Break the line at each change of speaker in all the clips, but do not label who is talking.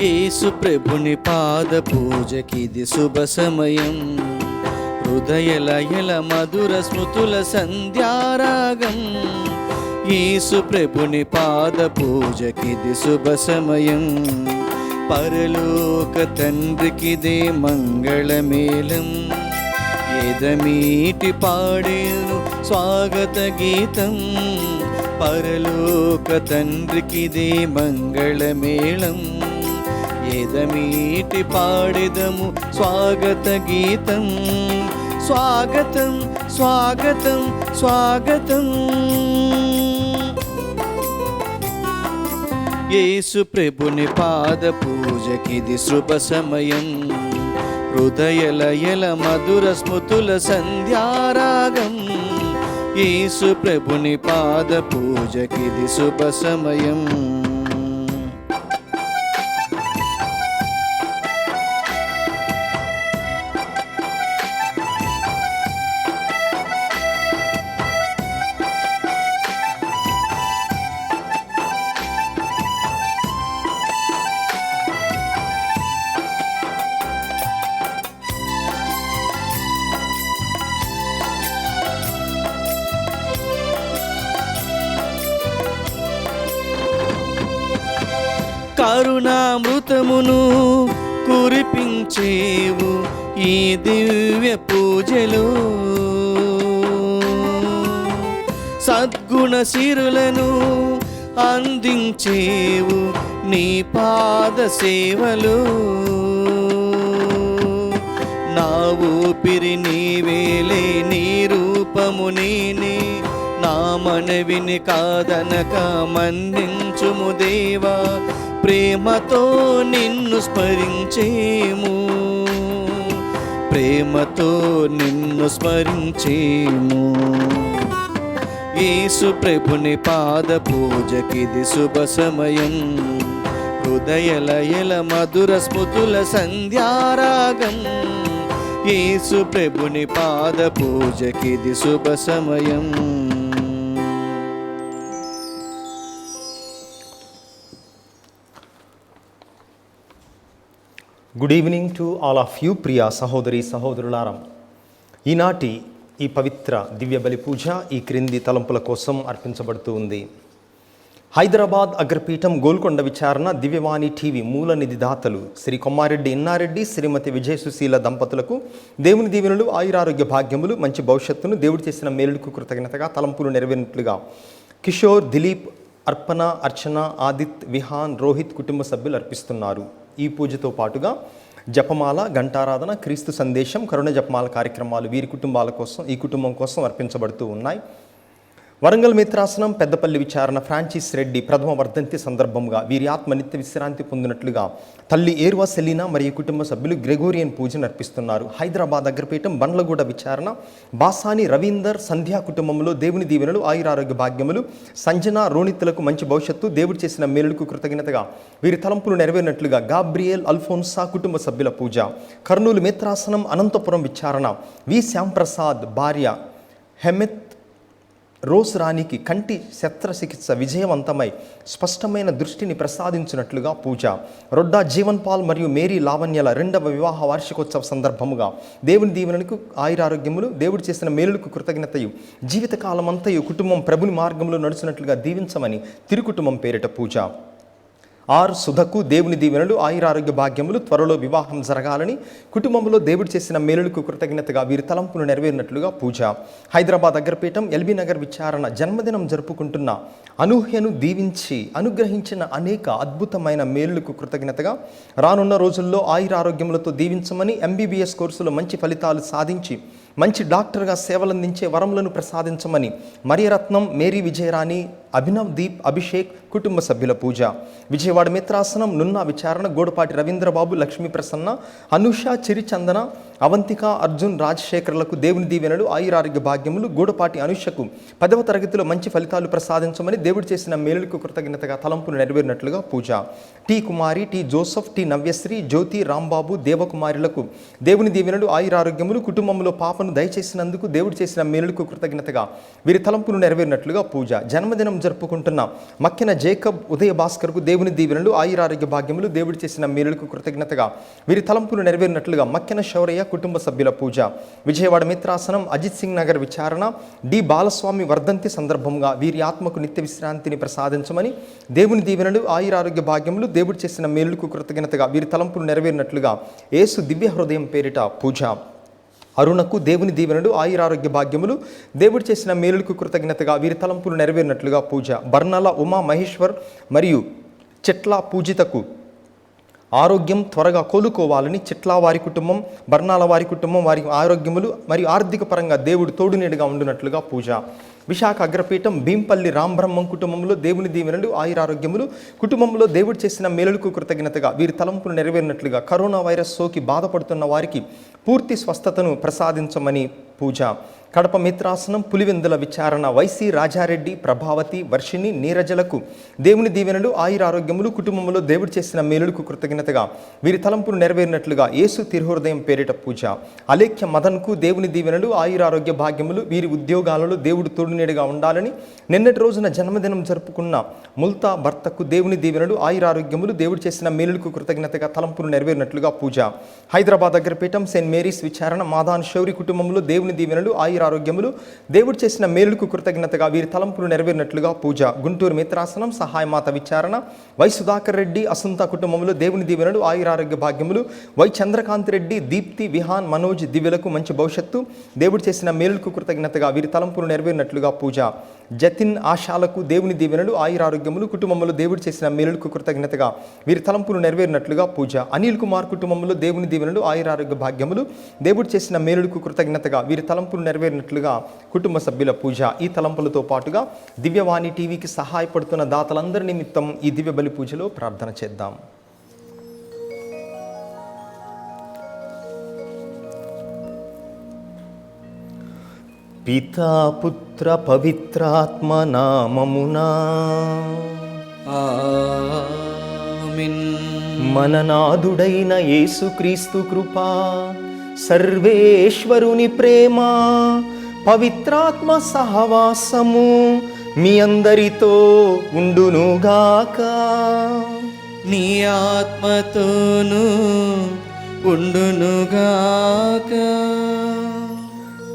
యేసు ప్రభుని పాద పూజకిది శుభ సమయం. హృదయ లయల మధుర స్మృతుల సంధ్యారాగం. యేసు ప్రభుని పాద పూజకిది శుభ సమయం. పరలోక తండ్రికిదే మంగళమేళం. ఎదమీటి పాడేను స్వాగత గీతం. పరలోక తండ్రికిదే మంగళమేళం. ఎదమీటి పాడెదము స్వాగత గీతం. స్వాగతం స్వాగతం స్వాగతం. యేసు ప్రభుని పాద పూజకిది శుభ సమయం. హృదయ లయల మధుర స్మృతుల సంధ్యారాగం. యేసు ప్రభుని పాద పూజకిది శుభ సమయం. కరుణామృతమును కురిపించేవు ఈ దివ్య పూజలో. సద్గుణ సిరులను అందించేవు నీ పాద సేవలో. నా ఊపిరి నీవేలే, నీ రూపము నేనే. నా మనవిని కాదనక మన్నించుము దేవా. ప్రేమతో నిన్ను స్మరించేము, ప్రేమతో నిన్ను స్మరించేము. యేసు ప్రభుని పాద పూజకిది శుభ సమయం. హృదయ లయల మధుర స్మృతుల సంధ్యారాగం. యేసు ప్రభుని పాద పూజకిది శుభ సమయం.
Good evening to all of you Priya సహోదరి సహోదరులారా. ఈనాటి ఈ పవిత్ర దివ్య బలి పూజ ఈ క్రింది తలంపుల కోసం అర్పించబడుతూ ఉంది. హైదరాబాద్ అగ్రపీఠం గోల్కొండ విచారణ దివ్యవాణి టీవీ మూల నిధిదాతలు శ్రీ కొమ్మారెడ్డి ఇన్నారెడ్డి శ్రీమతి విజయ సుశీల దంపతులకు దేవుని దీవెనలు, ఆయురారోగ్య భాగ్యములు, మంచి భవిష్యత్తును, దేవుడు చేసిన మేలుకు కృతజ్ఞతగా తలంపులు నెరవేరినట్లుగా కిషోర్, దిలీప్, అర్పణ, అర్చన, ఆదిత్, విహాన్, రోహిత్ కుటుంబ సభ్యులు అర్పిస్తున్నారు. ఈ పూజతో పాటుగా జపమాల, ఘంటారాధన, క్రీస్తు సందేశం, కరుణ జపమాల కార్యక్రమాలు వీరి కుటుంబాల కోసం, ఈ కుటుంబం కోసం అర్పించబడుతూ ఉన్నాయి. వరంగల్ మిత్రాసనం పెద్దపల్లి విచారణ ఫ్రాన్సిస్ రెడ్డి ప్రథమ వర్ధంతి సందర్భంగా వీరి ఆత్మ నిత్య విశ్రాంతి పొందినట్లుగా తల్లి ఏర్వా సెలీనా మరియు కుటుంబ సభ్యులు గ్రెగోరియన్ పూజను అర్పిస్తున్నారు. హైదరాబాద్ అగ్రపీఠం బండ్లగూడ విచారణ బాసాని రవీందర్, సంధ్యా కుటుంబంలో దేవుని దీవెనలు, ఆయురారోగ్య భాగ్యములు, సంజన, రోణిత్తులకు మంచి భవిష్యత్తు, దేవుడు చేసిన మేలుకు కృతజ్ఞతగా వీరి తలంపులు నెరవేరినట్లుగా గాబ్రియల్, అల్ఫోన్సా కుటుంబ సభ్యుల పూజ. కర్నూలు మిత్రాసనం అనంతపురం విచారణ వి శ్యాంప్రసాద్ భార్య హెమెత్ రోస్ రాణికి కంటి శస్త్రచికిత్స విజయవంతమై స్పష్టమైన దృష్టిని ప్రసాదించినట్లుగా పూజ. రొడ్డా జీవన్ పాల్ మరియు మేరీ లావణ్యల 2వ వివాహ వార్షికోత్సవ సందర్భముగా దేవుని దీవెనలకు, ఆయురారోగ్యములు, దేవుడు చేసిన మేలులకు కృతజ్ఞతయు, జీవితకాలమంతయు కుటుంబం ప్రభుని మార్గంలో నడుచున్నట్లుగా దీవించమని తిరుకుటుంబం పేరిట పూజ. ఆర్ సుధకు దేవుని దీవెనలు, ఆయురారోగ్య భాగ్యములు, త్వరలో వివాహం జరగాలని, కుటుంబంలో దేవుడు చేసిన మేలులకు కృతజ్ఞతగా వీరి తలంపులు నెరవేరినట్లుగా పూజ. హైదరాబాద్ అగ్రపీఠం ఎల్బీ నగర్ విచారణ జన్మదినం జరుపుకుంటున్న అనూహ్యను దీవించి అనుగ్రహించిన అనేక అద్భుతమైన మేలులకు కృతజ్ఞతగా రానున్న రోజుల్లో ఆయురారోగ్యములతో దీవించమని, ఎంబీబీఎస్ కోర్సులో మంచి ఫలితాలు సాధించి మంచి డాక్టర్గా సేవలందించే వరములను ప్రసాదించమని మరియరత్నం, మేరీ విజయరాణి, అభినవ్ దీప్, అభిషేక్ కుటుంబ సభ్యుల పూజ. విజయవాడ మిత్రాసనం నున్నా విచారణ గోడపాటి రవీంద్రబాబు, లక్ష్మీ ప్రసన్న, అనుష, చిరిచందన, అవంతిక, అర్జున్, రాజశేఖర్లకు దేవుని దీవెనలు, ఆయురారోగ్య భాగ్యములు, గూడపాటి అనుషకు 10వ తరగతిలో మంచి ఫలితాలు ప్రసాదించమని దేవుడు చేసిన మేలులకు కృతజ్ఞతగా తలంపులు నెరవేరినట్లుగా పూజ. టి కుమారి, టి జోసఫ్, టి నవ్యశ్రీ, జ్యోతి, రాంబాబు, దేవకుమారులకు దేవుని దీవెనలు, ఆయురారోగ్యములు, కుటుంబంలో పాపను దయచేసినందుకు దేవుడు చేసిన మేలులకు కృతజ్ఞతగా వీరి తలంపులు నెరవేరినట్లుగా పూజ. జన్మదినం జరుపుకుంటున్న మక్కిన జేకబ్, ఉదయ భాస్కర్కు దేవుని దీవెనలు, ఆయురారోగ్య భాగ్యములు, దేవుడు చేసిన మేలులకు కృతజ్ఞతగా వీరి తలంపులు నెరవేరినట్లుగా మక్కిన శౌరయ్య కుటుంబ సభ్యుల పూజ. విజయవాడ మిత్రాసనం, అజిత్ సింగ్ నగర్ విచారణ, డి బాలస్వామి వర్ధంతి సందర్భంగా వీరి ఆత్మకు నిత్య విశ్రాంతిని ప్రసాదించమని దేవుని దీవెనలు, ఆయురారోగ్య భాగ్యములు, దేవుడు చేసిన మేలుకు కృతజ్ఞతగా వీరి తలంపులు నెరవేరినట్లుగా యేసు దివ్య హృదయం పేరిట పూజ. అరుణకు దేవుని దీవెనలు, ఆయురారోగ్య భాగ్యములు, దేవుడు చేసిన మేలుకు కృతజ్ఞతగా వీరి తలంపులు నెరవేరినట్లుగా పూజ. బర్నాల ఉమా మహేశ్వర్ మరియు చెట్ల పూజితకు ఆరోగ్యం త్వరగా కోలుకోవాలని చిట్లా వారి కుటుంబం, బర్నాల వారి కుటుంబం, వారి ఆరోగ్యములు మరియు ఆర్థిక పరంగా దేవుడు తోడునీడుగా ఉండునట్లుగా పూజ. విశాఖ అగ్రపీఠం, భీంపల్లి రాంబ్రహ్మం కుటుంబంలో దేవుని దీవెనలు, ఆయురారోగ్యములు, కుటుంబంలో దేవుడు చేసిన మేలులకు కృతజ్ఞతగా వీరి తలంపులు నెరవేరినట్లుగా కరోనా వైరస్ సోకి బాధపడుతున్న వారికి పూర్తి స్వస్థతను ప్రసాదించమని పూజ. కడప మిత్రాసనం, పులివెందుల విచారణ, వైసీ రాజారెడ్డి, ప్రభావతి, వర్షిణి, నీరజలకు దేవుని దీవెనలు, ఆయురారోగ్యములు, కుటుంబంలో దేవుడు చేసిన మేలులకు కృతజ్ఞతగా వీరి తలంపులు నెరవేరినట్లుగా యేసు తిరుహృదయం పేరిట పూజ. అలేఖ్య మదన్కు దేవుని దీవెనలు, ఆయురారోగ్య భాగ్యములు, వీరి ఉద్యోగాలలో దేవుడు తోడునీడుగా ఉండాలని నిన్నటి రోజున జన్మదినం జరుపుకున్న ముల్తా భర్తకు దేవుని దీవెనలు, ఆయురారోగ్యములు, దేవుడు చేసిన మేలులకు కృతజ్ఞతగా తలంపులు నెరవేరినట్లుగా పూజ. హైదరాబాద్ అగ్రపీఠం, సెయింట్ మేరీస్ విచారణ, మాదాన్ శౌరి కుటుంబంలో దేవుని దీవెనలు, ఆయురారోగ్యములు, దేవుడు చేసిన మేలుకు కృతజ్ఞతగా వీరి తలంపులు నెరవేరినట్లుగా పూజ. గుంటూరు మిత్రాసనం, సహాయమాత విచారణ, వై సుధాకర్ రెడ్డి, అసుంత కుటుంబంలో దేవుని దీవెనలు, ఆయురారోగ్య భాగ్యములు, వై చంద్రకాంత్ రెడ్డి, దీప్తి, విహాన్, మనోజ్, దివ్యలకు మంచి భవిష్యత్తు, దేవుడు చేసిన మేలుకు కృతజ్ఞతగా వీరి తలంపులు నెరవేరినట్లుగా పూజ. జతిన్, ఆశాలకు దేవుని దీవెనలు, ఆయురారోగ్యములు, కుటుంబంలో దేవుడు చేసిన మేలుకు కృతజ్ఞతగా వీరి తలంపులు నెరవేరినట్లుగా పూజ. అనిల్ కుమార్ కుటుంబంలో దేవుని దీవెనలు, ఆయురారోగ్య భాగ్యములు, దేవుడు చేసిన మేలుకు కృతజ్ఞతగా వీరి తలంపులు నెరవేరినట్లుగా కుటుంబ సభ్యుల పూజ. ఈ తలంపులతో పాటుగా దివ్యవాణి టీవీకి సహాయపడుతున్న దాతలందరి నిమిత్తం ఈ దివ్య బలి పూజలో ప్రార్థన చేద్దాం. పితా పుత్ర పవిత్రాత్మ నామమునా
ఆమేన్.
మననాథుడైన యేసుక్రీస్తు కృపా, సర్వేశ్వరుని ప్రేమ, పవిత్రాత్మ సహవాసము మీ అందరితో ఉండునుగాక.
నీ ఆత్మతోనూ ఉండునుగాక.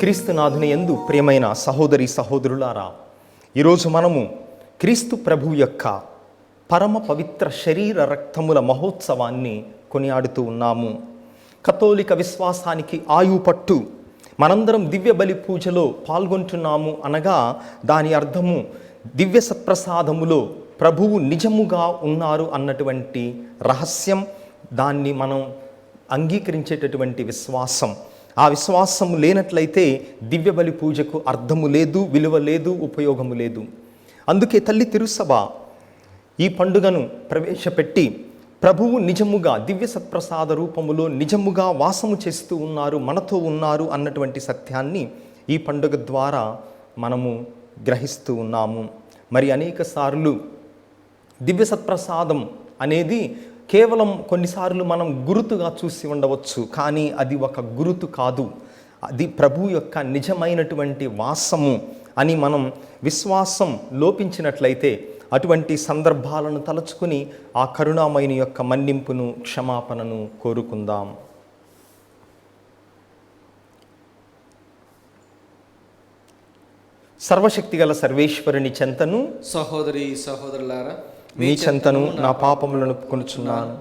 క్రీస్తునాథుని యందు ప్రియమైన సహోదరి సహోదరులారా, ఈరోజు మనము క్రీస్తు ప్రభు యొక్క పరమ పవిత్ర శరీర రక్తముల మహోత్సవాన్ని కొనియాడుతూ ఉన్నాము. కథోలిక విశ్వాసానికి ఆయుపట్టు మనందరం దివ్య బలి పూజలో పాల్గొంటున్నాము అనగా దాని అర్థము దివ్య సత్ప్రసాదములో ప్రభువు నిజముగా ఉన్నారు అన్నటువంటి రహస్యం. దాన్ని మనం అంగీకరించేటటువంటి విశ్వాసం. ఆ విశ్వాసం లేనట్లయితే దివ్య బలి పూజకు అర్థము లేదు, విలువ లేదు, ఉపయోగము లేదు. అందుకే తల్లి తిరుసభ ఈ పండుగను ప్రవేశపెట్టి ప్రభువు నిజముగా దివ్య సత్ప్రసాద రూపములో నిజముగా వాసము చేస్తూ ఉన్నారు, మనతో ఉన్నారు అన్నటువంటి సత్యాన్ని ఈ పండుగ ద్వారా మనము గ్రహిస్తూ ఉన్నాము. మరి అనేక సార్లు దివ్య సత్ప్రసాదం అనేది కేవలం కొన్నిసార్లు మనం గురుతుగా చూసి ఉండవచ్చు, కానీ అది ఒక గురుతు కాదు, అది ప్రభు యొక్క నిజమైనటువంటి వాసము అని మనం విశ్వాసం లోపించినట్లయితే అటువంటి సందర్భాలను తలచుకుని ఆ కరుణామయుని యొక్క మన్నింపును, క్షమాపణను కోరుకుందాం. సర్వశక్తిగల సర్వేశ్వరుని చెంతను,
సహోదరి సహోదరులారా,
మీ చెంతను నా పాపములను కొనుచున్నాను.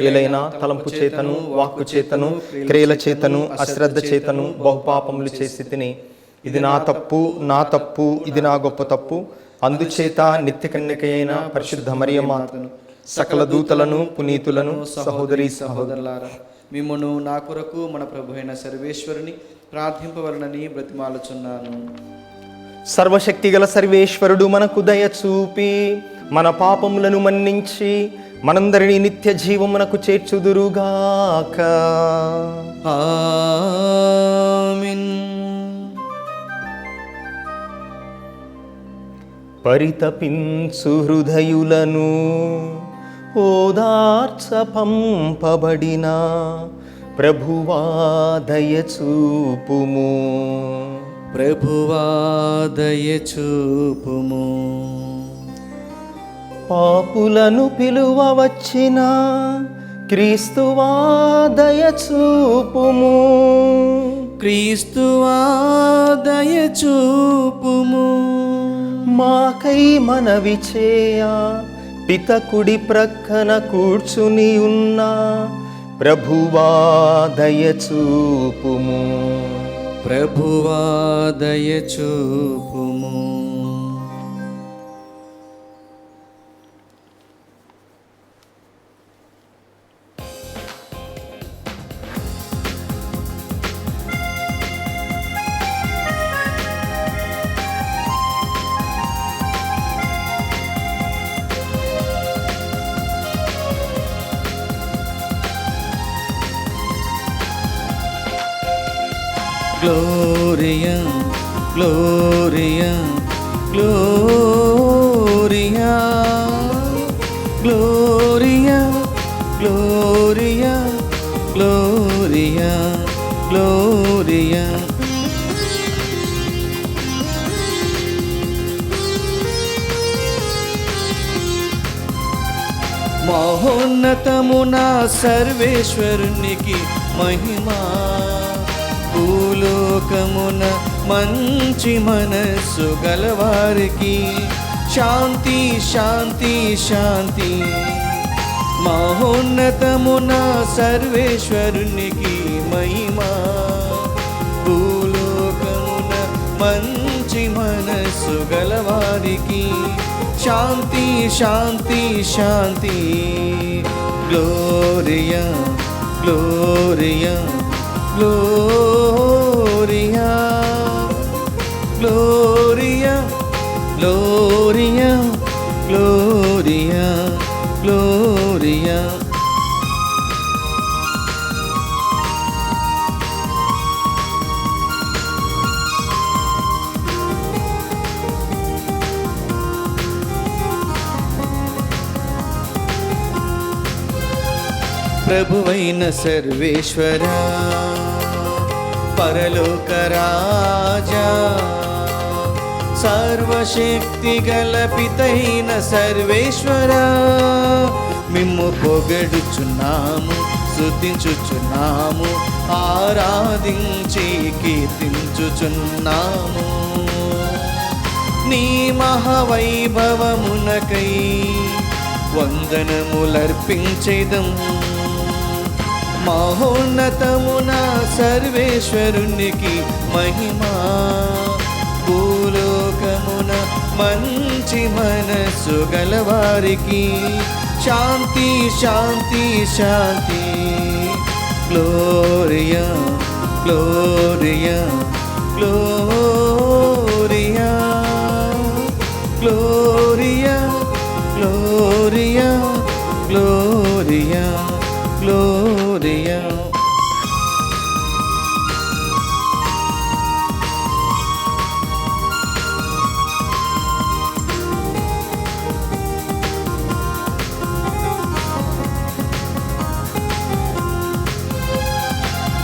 ఏలైనా తలంపు చేతను, వాక్కు చేతను, క్రియల చేతను, అశ్రద్ధ చేతను బహుపాపములు చేసి తిని, ఇది నా తప్పు, ఇది నా గొప్ప తప్పు. అందుచేత నిత్య కన్యకయైన పరిశుద్ధ మరియమాతను, సకల దూతలను, పునీతులను, సహోదరి సహోదరులారా,
మిమ్మును నా కొరకు మన ప్రభు అయిన సర్వేశ్వరుని ప్రార్థింపవలనని బ్రతిమాలుచున్నాను.
సర్వశక్తిగల సర్వేశ్వరుడు మనకు దయ చూపి మన పాపములను మన్నించి మనందరినీ నిత్య జీవమునకు చేర్చుదురుగాక.
ఆమేన్.
పరితపించు హృదయులను ఓదార్చ పంపబడిన ప్రభువా దయచూపుము.
ప్రభువా దయచూపుము.
పాపులను పిలువ వచ్చిన క్రీస్తువా దయచూపుము.
క్రీస్తువా దయచూపుము.
మాకై మనవి చేయ పితకుడి ప్రక్కన కూర్చుని ఉన్న ప్రభువా దయచూపుము.
ప్రభువా దయచూపుము. Gloria, Gloria, Gloria, Gloria, Gloria, Gloria, Gloria. మహోన్నతమున సర్వేశ్వరునికి మహిమా, భూలోకమున మంచి మనస్సు గలవారికి శాంతి శాంతి శాంతి. మహోన్నతమున సర్వేశ్వరునికి మహిమా, భూలోకమున మంచి మనస్సు గలవారికి శాంతి శాంతి శాంతి. Gloria gloria Gloria, Gloria, Gloria, Gloria, Gloria. ప్రభువైన సర్వేశ్వరా, పరలోక రాజా, సర్వశక్తి గల పితైన సర్వేశ్వరా, మిమ్ము పొగడుచున్నాము, స్తుతించుచున్నాము, ఆరాధించి కీర్తించుచున్నాము. నీ మహావైభవమునకై వందనములర్పించేదం. మహోన్నతమున సర్వేశ్వరునికి మహిమా, భూలోకమున మంచి మనస్సు గలవారికి శాంతి శాంతి శాంతి. Gloria gloria gloria gloria gloria gloria Gloria.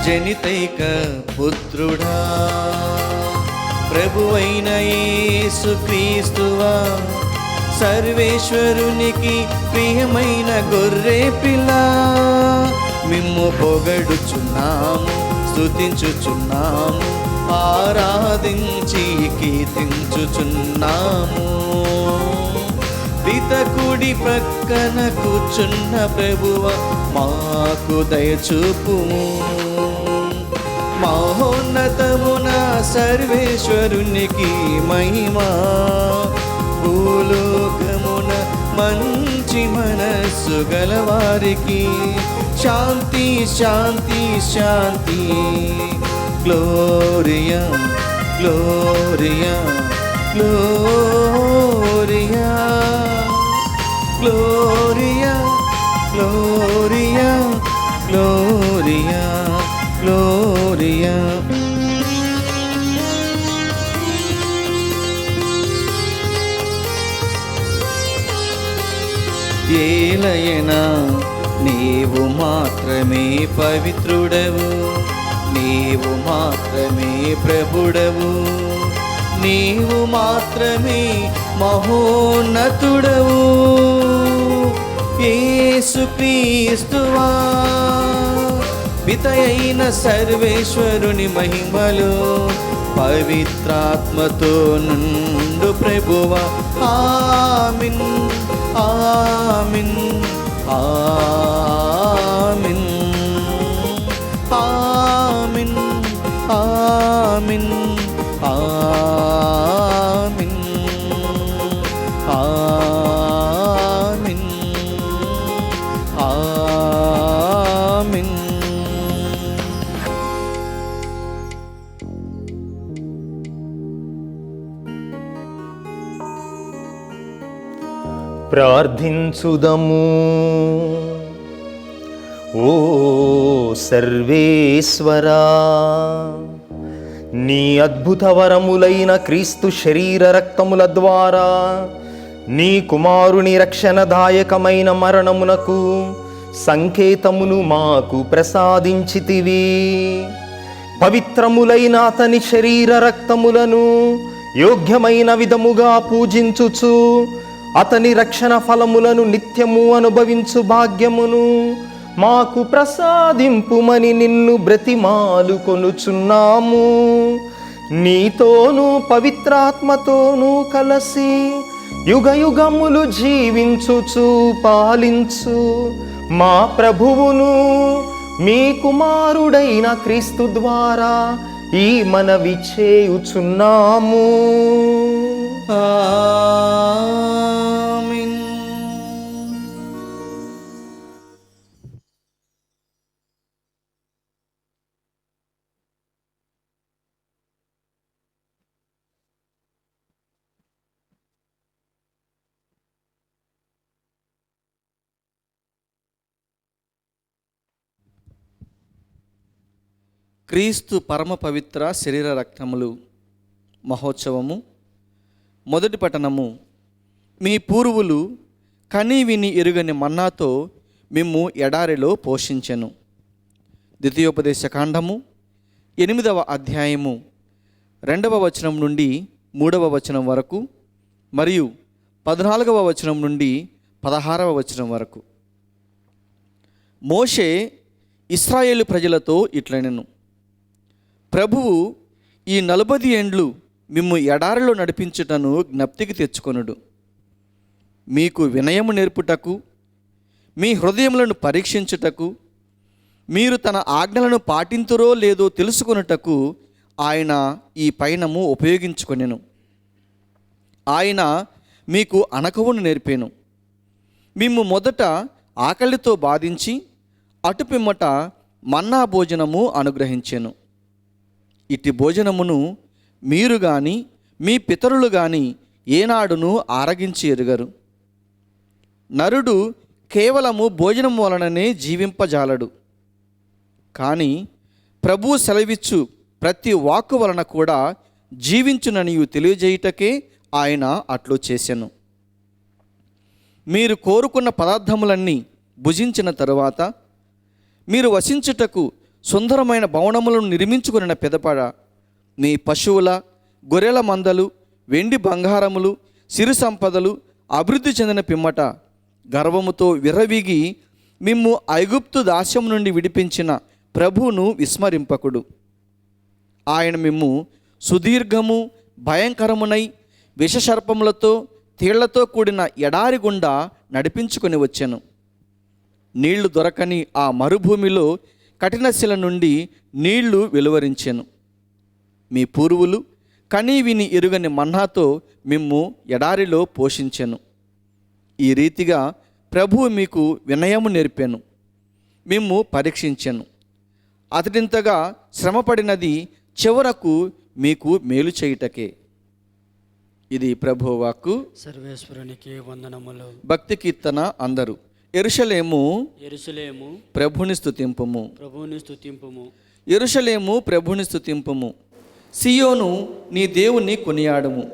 జనితైక పుత్రుడా, ప్రభువైన యేసుక్రీస్తువా, సర్వేశ్వరునికి ప్రియమైన గొర్రె పిల్ల, మిమ్ము పొగడుచున్నాము, స్తుతించుచున్నాము, ఆరాధించి కీర్తించుచున్నాము. పితకుడి ప్రక్కన కూర్చున్న ప్రభువ మాకు దయచూపుము. మహోన్నతమున సర్వేశ్వరునికి మహిమా, భూలోకమున మంచి మనస్సు గలవారికి శాంతి శాంతి శాంతి. Gloria gloria gloria gloria gloria gloria gloria. ఏలయనా నీవు మాత్రమే పవిత్రుడవు, నీవు మాత్రమే ప్రభుడవు, నీవు మాత్రమే మహోన్నతుడవు. యేసుక్రీస్తువా పితయైన సర్వేశ్వరుని మహిమలో పవిత్రాత్మతో నుండు ప్రభువా. ఆమేన్ ఆమేన్ ఆమేన్ ఆమేన్ ఆమేన్ ఆమేన్ ఆమేన్ ఆమేన్.
ప్రార్థించుదము. ఓ సర్వేశ్వరా, నీ అద్భుత వరములైన క్రీస్తు శరీర రక్తముల ద్వారా నీ కుమారుని రక్షణదాయకమైన మరణమునకు సంకేతమును మాకు ప్రసాదించితివి. పవిత్రములైన అతని శరీర రక్తములను యోగ్యమైన విధముగా పూజించుచు అతని రక్షణ ఫలములను నిత్యము అనుభవించు భాగ్యమును మాకు ప్రసాదింపుమని నిన్ను బ్రతిమాలు కొనుచున్నాము. నీతోనూ పవిత్రాత్మతోనూ కలసి యుగయుగములు జీవించుచు పాలించు మా ప్రభువును మీ కుమారుడైన క్రీస్తు ద్వారా ఈ మనవి చేయుచున్నాము.
ఆమేన్. క్రీస్తు పరమ పవిత్ర శరీర రక్తములు మహోత్సవము. మొదటి పట్టణము. మీ పూర్వులు కని విని ఎరుగని మన్నాతో మిమ్ము ఎడారిలో పోషించెను. ద్వితీయోపదేశ కాండము 8వ అధ్యాయము 2వ వచనం నుండి 3వ వచనం వరకు మరియు 14వ వచనం నుండి 16వ వచనం వరకు. మోషే ఇశ్రాయేలు ప్రజలతో ఇట్లనెను, ప్రభువు ఈ 40 ఏండ్లు మిమ్ము ఎడారిలో నడిపించుటను జ్ఞప్తికి తెచ్చుకొనుడు. మీకు వినయము నేర్పుటకు, మీ హృదయములను పరీక్షించుటకు, మీరు తన ఆజ్ఞలను పాటింతురో లేదో తెలుసుకొనుటకు ఆయన ఈ పయనము ఉపయోగించుకొనెను. ఆయన మీకు అనకవును నేర్పెను. మిమ్ము మొదట ఆకలితో బాధించి అటుపిమ్మట మన్నా భోజనము అనుగ్రహించెను. ఇట్టి భోజనమును మీరు గాని మీ పితరులు గాని ఏనాడును ఆరగించి ఎరుగరు. నరుడు కేవలము భోజనం వలననే జీవింపజాలడు, కానీ ప్రభువు సెలవిచ్చు ప్రతి వాక్కు వలన కూడా జీవించుననియు తెలియజేయుటకే ఆయన అట్లు చేసెను. మీరు కోరుకున్న పదార్థములన్నీ భుజించిన తరువాత మీరు వసించుటకు సుందరమైన భవనములను నిర్మించుకున్న పిదపడ మీ పశువుల గొర్రెల మందలు వెండి బంగారములు సిరి సంపదలు అభివృద్ధి చెందిన పిమ్మట గర్వముతో విర్రవీగి మిమ్ము ఐగుప్తు దాస్యం నుండి విడిపించిన ప్రభువును విస్మరింపకుడు. ఆయన మిమ్ము సుదీర్ఘము భయంకరమునై విషసర్పములతో తేళ్లతో కూడిన ఎడారి గుండా నడిపించుకొని వచ్చెను. నీళ్లు దొరకని ఆ మరుభూమిలో కఠినశిల నుండి నీళ్లు వెలువరించెను. మీ పూర్వులు కని విని ఎరుగని మన్నాతో మిమ్ము ఎడారిలో పోషించెను. ఈ రీతిగా ప్రభువు మీకు వినయము నేర్పెను, మిమ్ము పరీక్షించెను. అతడింతగా శ్రమపడినది చివరకు మీకు మేలు చేయుటకే. ఇది ప్రభువు వాక్కు.
సర్వేశ్వరునికి వందనములు.
భక్తి కీర్తన అందరూ. యెరూషలేము
యెరూషలేము
ప్రభుని స్తుతింపుము.
ప్రభువుని స్తుతింపుము.
యెరూషలేము ప్రభుని స్తుతింపుము. సియోను నీ దేవుని కొనియాడుము.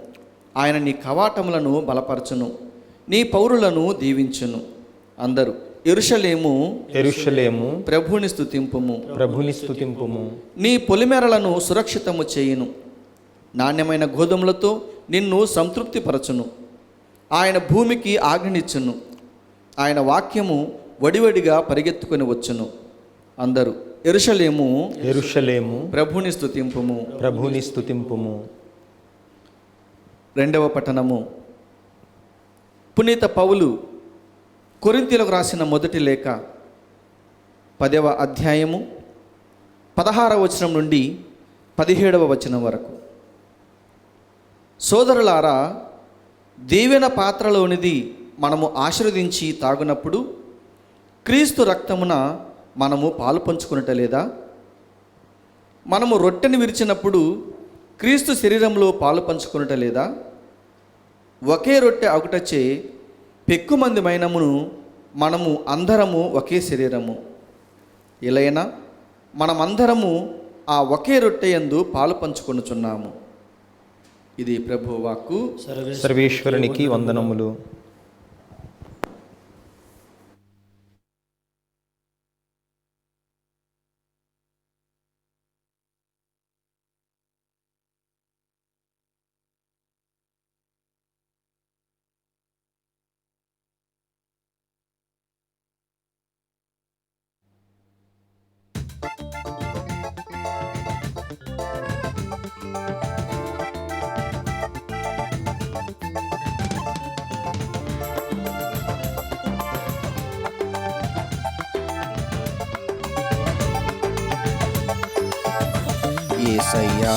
ఆయన నీ కవాటములను బలపరచును, నీ పౌరులను దీవించును. అందరూ యెరూషలేము
యెరూషలేము
ప్రభుని స్తుతింపుము.
ప్రభుని స్తుతింపుము.
నీ పొలిమేరలను సురక్షితము చేయును. నాణ్యమైన గోధుమలతో నిన్ను సంతృప్తిపరచును. ఆయన భూమికి ఆజ్ఞనిచ్చును. ఆయన వాక్యము వడివడిగా పరిగెత్తుకొని వచ్చును. అందరూ యెరూషలేము
యెరూషలేము
ప్రభుని స్తుతింపుము.
ప్రభుని స్తుతింపుము.
రెండవ పట్టణము, పునీత పౌలు కొరింథీయులకు రాసిన మొదటి లేఖ 10వ అధ్యాయము 16వ వచనం నుండి 17వ వచనం వరకు. సోదరులారా, దీవెన పాత్రలోనిది మనము ఆశీర్వదించి తాగునప్పుడు క్రీస్తు రక్తమున మనము పాలు పంచుకునటలేదా? మనము రొట్టెని విరిచినప్పుడు క్రీస్తు శరీరంలో పాలు పంచుకునటలేదా? ఒకే రొట్టె అగుటచే పెక్కుమందిమైనమును మనము అందరము ఒకే శరీరము. ఇలైనా మనమందరము ఆ ఒకే రొట్టె యందు పాలు పంచుకొనుచున్నాము. ఇది ప్రభు వాక్కు.
సర్వేశ్వరునికి వందనములు.
యేసయ్యా,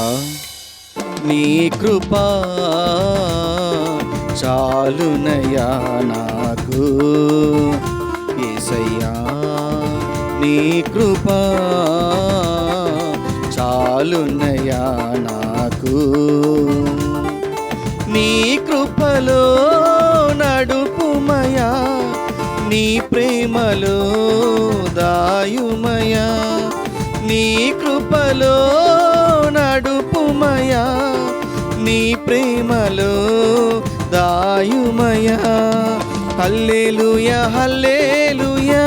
నీ కృపా చాలునయ్యా నాకు. యేసయ్యా, నీ కృపా చాలునయ్యా నాకు. నీ కృపలో నడుపుమయా, నీ ప్రేమలో దాయుమయా. నీ కృపలో నడుపుమయా, నీ ప్రేమలో దాయుమయా. హల్లెలూయా హల్లెలూయా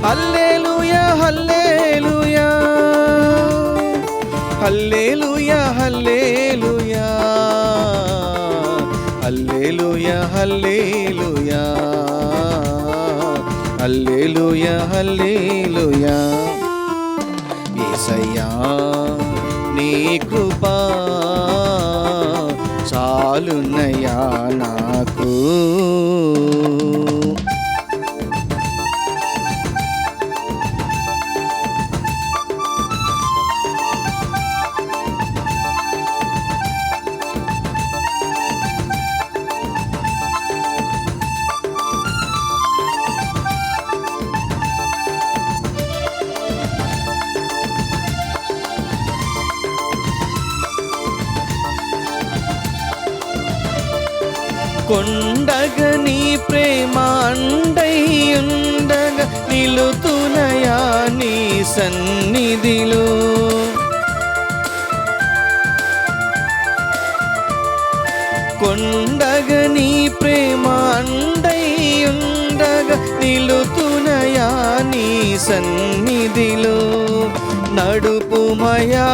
హల్లెలూయా హల్లెలూయా హల్లెలూయా హల్లెలూయా హల్లెలూయా హల్లెలూయా హల్లెలూయా హల్లెలూయా. యేసయ్యా, నీ కృపా చాలునయ్యా నాకు. కొండగ నీ ప్రేమ అండైయుండగ నిలుతునయా నీ సన్నిధిలో. కొండగ నీ ప్రేమ అండైయుండగ నిలుతునయా నీ సన్నిధిలో. నడుపుమయా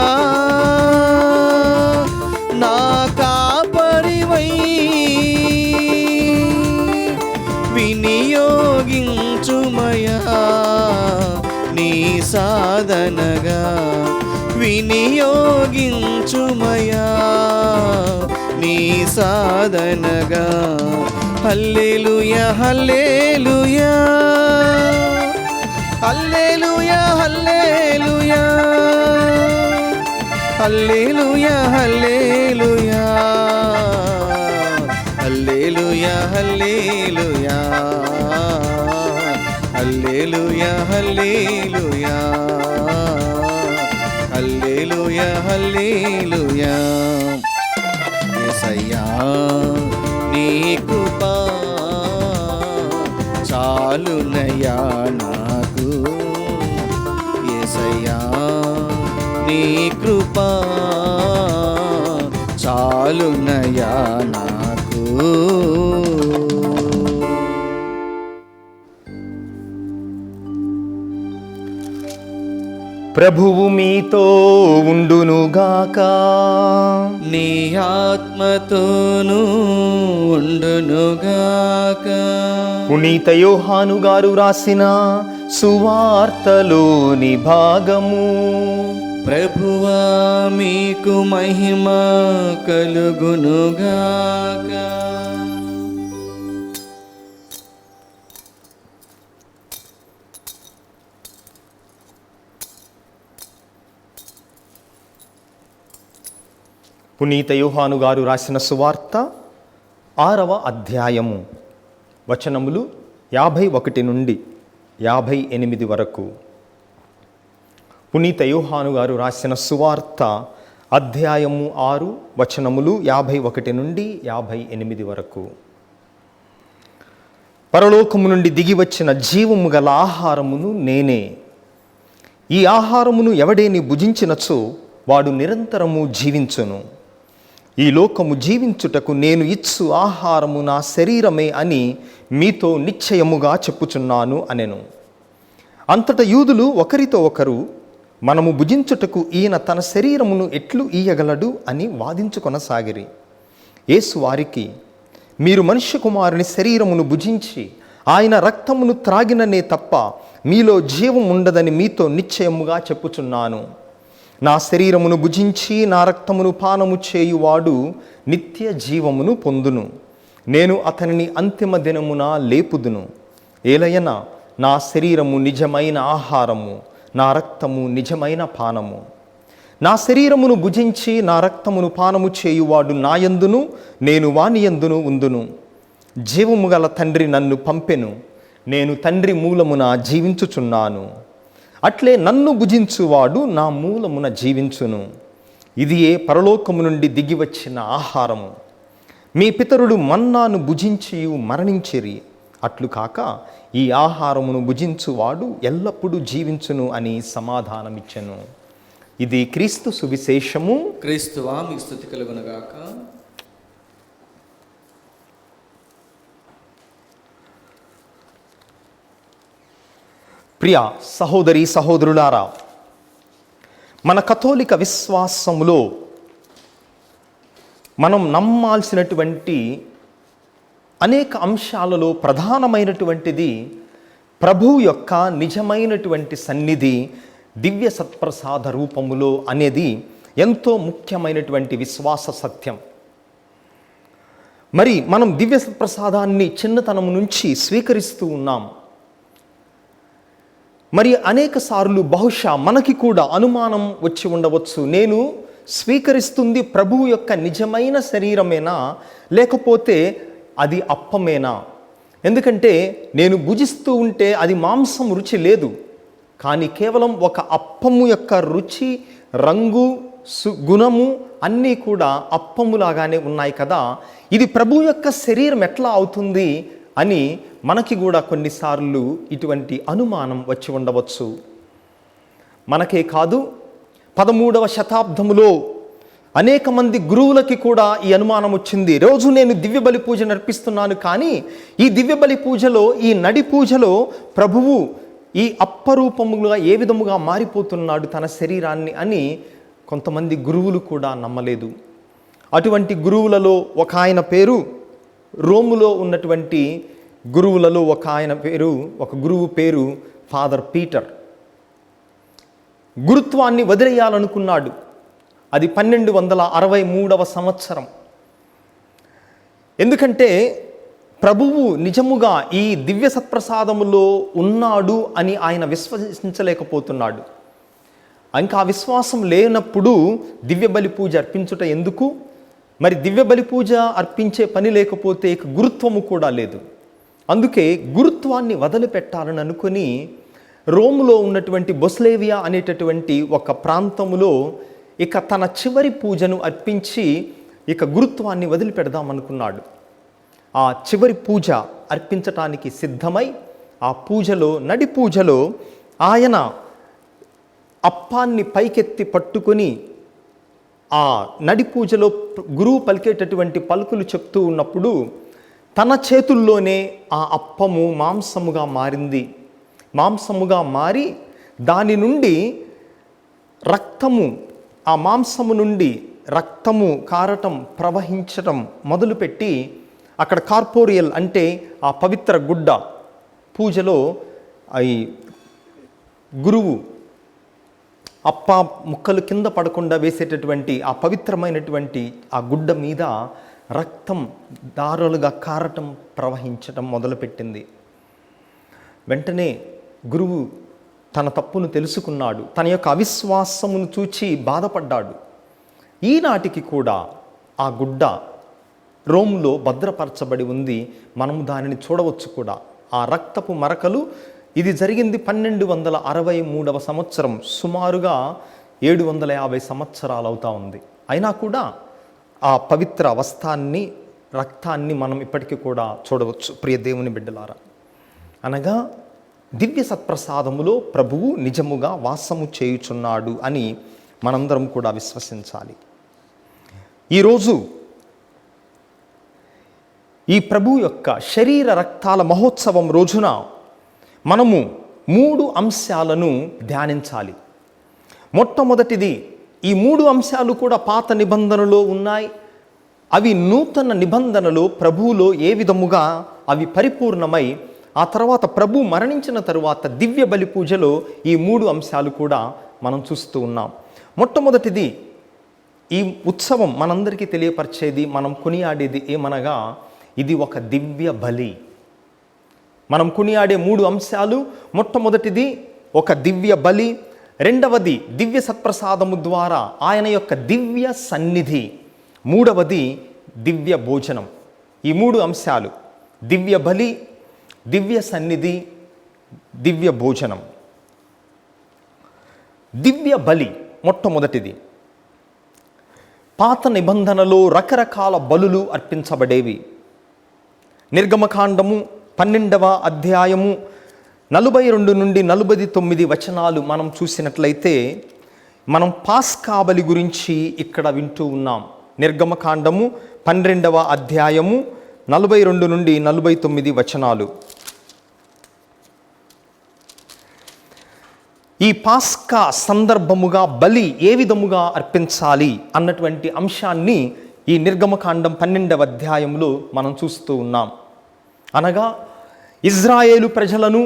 నా కాపరివై, వినియోగించుమయా నీ సాధనగా. వినియోగించుమయా నీ సాధనగా. హల్లెలూయా హల్లెలూయా హల్లెలూయా హల్లెలూయా హల్లెలూయా హల్లెలూయా హల్లెలూయా హల్లెలూయా హల్లెలూయా హల్లెలూయా హల్లెలూయా హల్లెలూయా. యేసయ్యా, నీ కృపా చాలునయ్యా నాకు. యేసయ్యా, నీ కృపా చాలునయ్యా నాకు.
ప్రభువు మీతో ఉండునుగాక.
నీ ఆత్మతోనూ ఉండునుగాక.
పునీత యోహాను గారు రాసిన సువార్తలోని భాగము.
ప్రభువా మీకు మహిమ కలుగునుగాక.
పునీత యోహాను గారు రాసిన సువార్త 6వ అధ్యాయము, వచనములు 51 నుండి 58 వరకు. పునీత యోహాను గారు రాసిన సువార్త అధ్యాయము 6, వచనములు 51 నుండి 58 వరకు. పరలోకము నుండి దిగి వచ్చిన జీవము గల ఆహారమును నేనే. ఈ ఆహారమును ఎవడేని భుజించినచో వాడు నిరంతరము జీవించును. ఈ లోకము జీవించుటకు నేను ఇచ్చు ఆహారము నా శరీరమే అని మీతో నిశ్చయముగా చెప్పుచున్నాను అనెను. అంతట యూదులు ఒకరితో ఒకరు, మనము భుజించుటకు ఈయన తన శరీరమును ఎట్లు ఈయగలడు అని వాదించుకొనసాగిరి. యేసు వారికి, మీరు మనుష్య కుమారుని శరీరమును భుజించి ఆయన రక్తమును త్రాగిననే తప్ప మీలో జీవం ఉండదని మీతో నిశ్చయముగా చెప్పుచున్నాను. నా శరీరమును భుజించి నా రక్తమును పానము చేయువాడు నిత్య జీవమును పొందును. నేను అతనిని అంతిమ దినమున లేపుదును. ఏలయన నా శరీరము నిజమైన ఆహారము, నా రక్తము నిజమైన పానము. నా శరీరమును భుజించి నా రక్తమును పానము చేయువాడు నాయందును, నేను వానియందును ఉందును. జీవము గల తండ్రి నన్ను పంపెను, నేను తండ్రి మూలమున జీవించుచున్నాను. అట్లే నన్ను భుజించువాడు నా మూలమున జీవించును. ఇది ఏ పరలోకము నుండి దిగి వచ్చిన ఆహారము. మీ పితరులు మన్నాను భుజించి మరణించిరి. అట్లు కాక ఈ ఆహారమును భుజించువాడు ఎల్లప్పుడూ జీవించును అని సమాధానమిచ్చెను. ఇది క్రీస్తు సువిశేషము.
క్రీస్తువా మీకు స్తుతి కలుగునుగాక.
ప్రియ సహోదరి సహోదరులారా, మన కథోలిక విశ్వాసములో మనం నమ్మాల్సినటువంటి అనేక అంశాలలో ప్రధానమైనటువంటిది ప్రభువు యొక్క నిజమైనటువంటి సన్నిధి దివ్య సత్ప్రసాద రూపములో అనేది ఎంతో ముఖ్యమైనటువంటి విశ్వాస సత్యం. మరి మనం దివ్య సత్ప్రసాదాన్ని చిన్నతనం నుంచి స్వీకరిస్తూ ఉన్నాం. మరి అనేక సార్లు బహుశా మనకి కూడా అనుమానం వచ్చి ఉండవచ్చు, నేను స్వీకరిస్తుంది ప్రభువు యొక్క నిజమైన శరీరమేనా లేకపోతే అది అప్పమేనా? ఎందుకంటే నేను భుజిస్తూ ఉంటే అది మాంసం రుచి లేదు, కానీ కేవలం ఒక అప్పము యొక్క రుచి, రంగు, గుణము అన్నీ కూడా అప్పములాగానే ఉన్నాయి కదా. ఇది ప్రభువు యొక్క శరీరం ఎట్లా అవుతుంది అని మనకి కూడా కొన్నిసార్లు ఇటువంటి అనుమానం వచ్చి ఉండవచ్చు. మనకే కాదు, 13వ శతాబ్దములో అనేక మంది గురువులకి కూడా ఈ అనుమానం వచ్చింది. రోజు నేను దివ్య బలి పూజ నడిపిస్తున్నాను, కానీ ఈ దివ్య బలి పూజలో, ఈ నడి పూజలో ప్రభువు ఈ అప్పరూపముగా ఏ విధముగా మారిపోతున్నాడు తన శరీరాన్ని అని కొంతమంది గురువులు కూడా నమ్మలేదు. అటువంటి గురువులలో ఒక ఆయన పేరు, రోములో ఉన్నటువంటి గురువులలో ఒక గురువు పేరు ఫాదర్ పీటర్. గురుత్వాన్ని వదిలేయాలనుకున్నాడు. అది 1263వ సంవత్సరం. ఎందుకంటే ప్రభువు నిజముగా ఈ దివ్య సత్ప్రసాదములో ఉన్నాడు అని ఆయన విశ్వసించలేకపోతున్నాడు. ఇంకా ఆ విశ్వాసం లేనప్పుడు దివ్య బలి పూజ అర్పించుట ఎందుకు? మరి దివ్య బలి పూజ అర్పించే పని లేకపోతే ఇక గురుత్వము కూడా లేదు. అందుకే గురుత్వాన్ని వదిలిపెట్టాలని అనుకుని రోములో ఉన్నటువంటి బొస్లేవియా అనేటటువంటి ఒక ప్రాంతములో ఇక తన చివరి పూజను అర్పించి ఇక గురుత్వాన్ని వదిలిపెడదామనుకున్నాడు. ఆ చివరి పూజ అర్పించటానికి సిద్ధమై ఆ పూజలో, నడి పూజలో ఆయన అప్పాన్ని పైకెత్తి పట్టుకొని ఆ నడి పూజలో గురువు పలికేటటువంటి పలుకులు చెప్తూ ఉన్నప్పుడు తన చేతుల్లోనే ఆ అప్పము మాంసముగా మారింది. మాంసముగా మారి దాని నుండి రక్తము, ఆ మాంసము నుండి రక్తము కారటం, ప్రవహించటం మొదలుపెట్టి అక్కడ కార్పోరియల్ అంటే ఆ పవిత్ర గుడ్డ పూజలో ఈ గురువు అప్ప ముక్కలు కింద పడకుండా వేసేటటువంటి ఆ పవిత్రమైనటువంటి ఆ గుడ్డ మీద రక్తం దారులుగా కారటం, ప్రవహించటం మొదలుపెట్టింది. వెంటనే గురువు తన తప్పును తెలుసుకున్నాడు, తన యొక్క అవిశ్వాసమును చూచి బాధపడ్డాడు. ఈనాటికి కూడా ఆ గుడ్డ రోమ్లో భద్రపరచబడి ఉంది. మనము దానిని చూడవచ్చు కూడా. ఆ రక్తపు మరకలు, ఇది జరిగింది 1263వ సంవత్సరం, సుమారుగా 750 సంవత్సరాలు అవుతా ఉంది. అయినా కూడా ఆ పవిత్ర వస్త్రాన్ని, రక్తాన్ని మనం ఇప్పటికీ కూడా చూడవచ్చు. ప్రియ దేవుని బిడ్డలారా, అనగా దివ్య సత్ప్రసాదములో ప్రభువు నిజముగా వాసము చేయుచున్నాడు అని మనందరం కూడా విశ్వసించాలి. ఈరోజు ఈ ప్రభు యొక్క శరీర రక్తాల మహోత్సవం రోజున మనము 3 అంశాలను ధ్యానించాలి. మొట్టమొదటిది, ఈ 3 అంశాలు కూడా పాత నిబంధనలో ఉన్నాయి. అవి నూతన నిబంధనలో ప్రభువులో ఏ విధముగా అవి పరిపూర్ణమై, ఆ తర్వాత ప్రభు మరణించిన తరువాత దివ్య బలి పూజలో ఈ 3 అంశాలు కూడా మనం చూస్తూ ఉన్నాం. మొట్టమొదటిది, ఈ ఉత్సవం మనందరికీ తెలియపరిచేది, మనం కొనియాడేది ఏమనగా ఇది ఒక దివ్య బలి. మనం కొనియాడే 3 అంశాలు, మొట్టమొదటిది ఒక దివ్య బలి, రెండవది దివ్య సత్ప్రసాదము ద్వారా ఆయన యొక్క దివ్య సన్నిధి, మూడవది దివ్య భోజనం. ఈ 3 అంశాలు, దివ్య బలి, దివ్య సన్నిధి, దివ్య భోజనం. దివ్య బలి మొట్టమొదటిది. పాత నిబంధనలో రకరకాల బలులు అర్పించబడేవి. నిర్గమకాండము 12వ అధ్యాయము 42 నుండి 49 వచనాలు మనం చూసినట్లయితే మనం పాస్కా బలి గురించి ఇక్కడ వింటూ ఉన్నాం. నిర్గమకాండము 12వ అధ్యాయము 42 నుండి 49 వచనాలు. ఈ పాస్కా సందర్భముగా బలి ఏ విధముగా అర్పించాలి అన్నటువంటి అంశాన్ని ఈ నిర్గమకాండం 12వ అధ్యాయంలో మనం చూస్తూ ఉన్నాం. అనగా ఇజ్రాయేలు ప్రజలను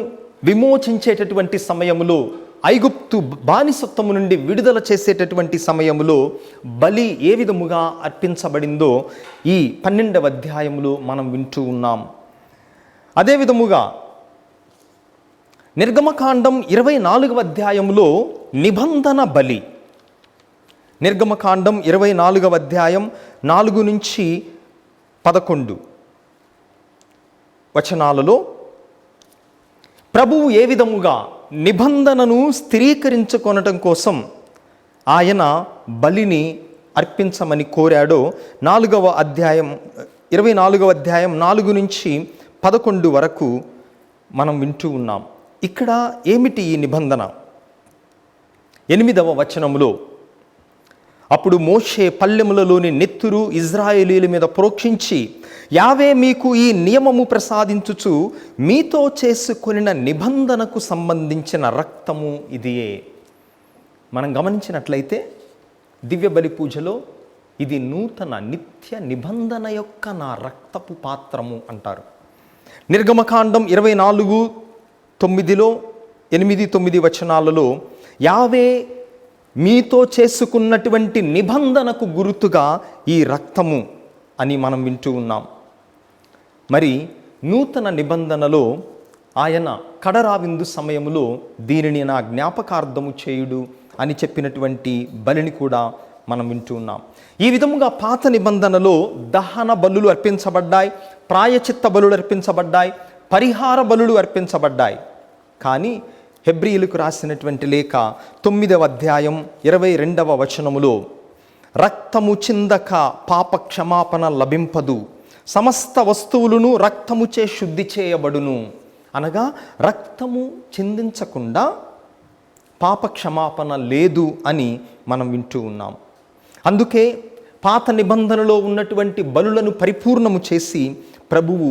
విమోచించేటటువంటి సమయములో, ఐగుప్తు బానిసత్వము నుండి విడుదల చేసేటటువంటి సమయములో బలి ఏ విధముగా అర్పించబడిందో ఈ 12వ అధ్యాయంలో మనం వింటూ ఉన్నాం. అదే విధముగా నిర్గమకాండం 24వ అధ్యాయంలో నిబంధన బలి, నిర్గమకాండం 24వ అధ్యాయం 4 నుంచి 11 వచనాలలో ప్రభువు ఏ విధముగా నిబంధనను స్థిరీకరించుకొనటం కోసం ఆయన బలిని అర్పించమని కోరాడో 4వ అధ్యాయం 24వ అధ్యాయం 4 నుంచి 11 వరకు మనం వింటూ ఉన్నాం. ఇక్కడ ఏమిటి ఈ నిబంధన? 8వ వచనములో, అప్పుడు మోషే పల్లెములలోని నెత్తురు ఇజ్రాయేలీల మీద ప్రోక్షించి, యావే మీకు ఈ నియమము ప్రసాదించుచు మీతో చేసుకొనిన నిబంధనకు సంబంధించిన రక్తము ఇదియే. మనం గమనించినట్లయితే దివ్య బలి పూజలో ఇది నూతన నిత్య నిబంధన యొక్క నా రక్తపు పాత్రము అంటారు. నిర్గమకాండం 24:9లో 8-9 వచనాలలో యావే మీతో చేసుకున్నటువంటి నిబంధనకు గుర్తుగా ఈ రక్తము అని మనం వింటూ ఉన్నాం. మరి నూతన నిబంధనలో ఆయన కడరావిందు సమయములో దీనిని నా జ్ఞాపకార్థము చేయుడు అని చెప్పినటువంటి బలిని కూడా మనం వింటూ ఉన్నాం. ఈ విధముగా పాత నిబంధనలో దహన బలులు అర్పించబడ్డాయి, ప్రాయచిత్త బలులు అర్పించబడ్డాయి, పరిహార బలులు అర్పించబడ్డాయి. కానీ హెబ్రీయులకు రాసినటువంటి లేఖ 9వ అధ్యాయం 22వ వచనములో, రక్తము చిందక పాప క్షమాపణ లభింపదు, సమస్త వస్తువులను రక్తముచే శుద్ధి చేయబడును. అనగా రక్తము చిందించకుండా పాప క్షమాపణ లేదు అని మనం వింటూ ఉన్నాం. అందుకే పాత నిబంధనలో ఉన్నటువంటి బలులను పరిపూర్ణము చేసి ప్రభువు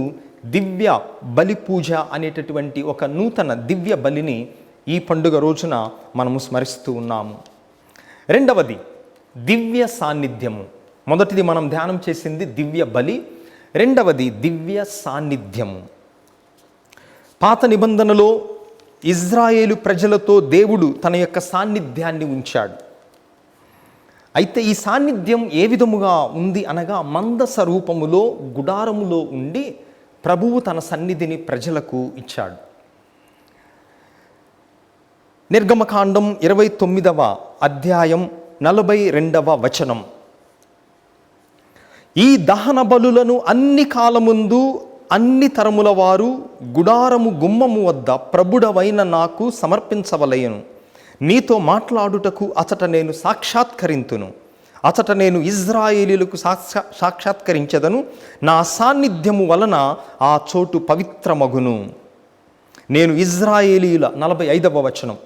దివ్య బలి పూజ అనేటటువంటి ఒక నూతన దివ్య బలిని ఈ పండుగ రోజున మనము స్మరిస్తూ ఉన్నాము. రెండవది దివ్య సాన్నిధ్యము. మొదటిది మనం ధ్యానం చేసింది దివ్య బలి, రెండవది దివ్య సాన్నిధ్యము. పాత నిబంధనలో ఇజ్రాయేలు ప్రజలతో దేవుడు తన యొక్క సాన్నిధ్యాన్ని ఉంచాడు. అయితే ఈ సాన్నిధ్యం ఏ విధముగా ఉంది అనగా మందస రూపములో గుడారములో ఉండి ప్రభువు తన సన్నిధిని ప్రజలకు ఇచ్చాడు. నిర్గమకాండం 29వ అధ్యాయం 42వ వచనం, ఈ దహన బలులను అన్ని కాలముందు అన్ని తరముల వారు గుడారము గుమ్మము వద్ద ప్రభుడవైన నాకు సమర్పించవలయను. నీతో మాట్లాడుటకు అచట నేను సాక్షాత్కరింతును, అచట నేను ఇజ్రాయేలీలకు సాక్షాత్కరించెదను. నా సాన్నిధ్యము వలన ఆ చోటు పవిత్రమగును. నేను ఇజ్రాయేలీల 45వ వచనం,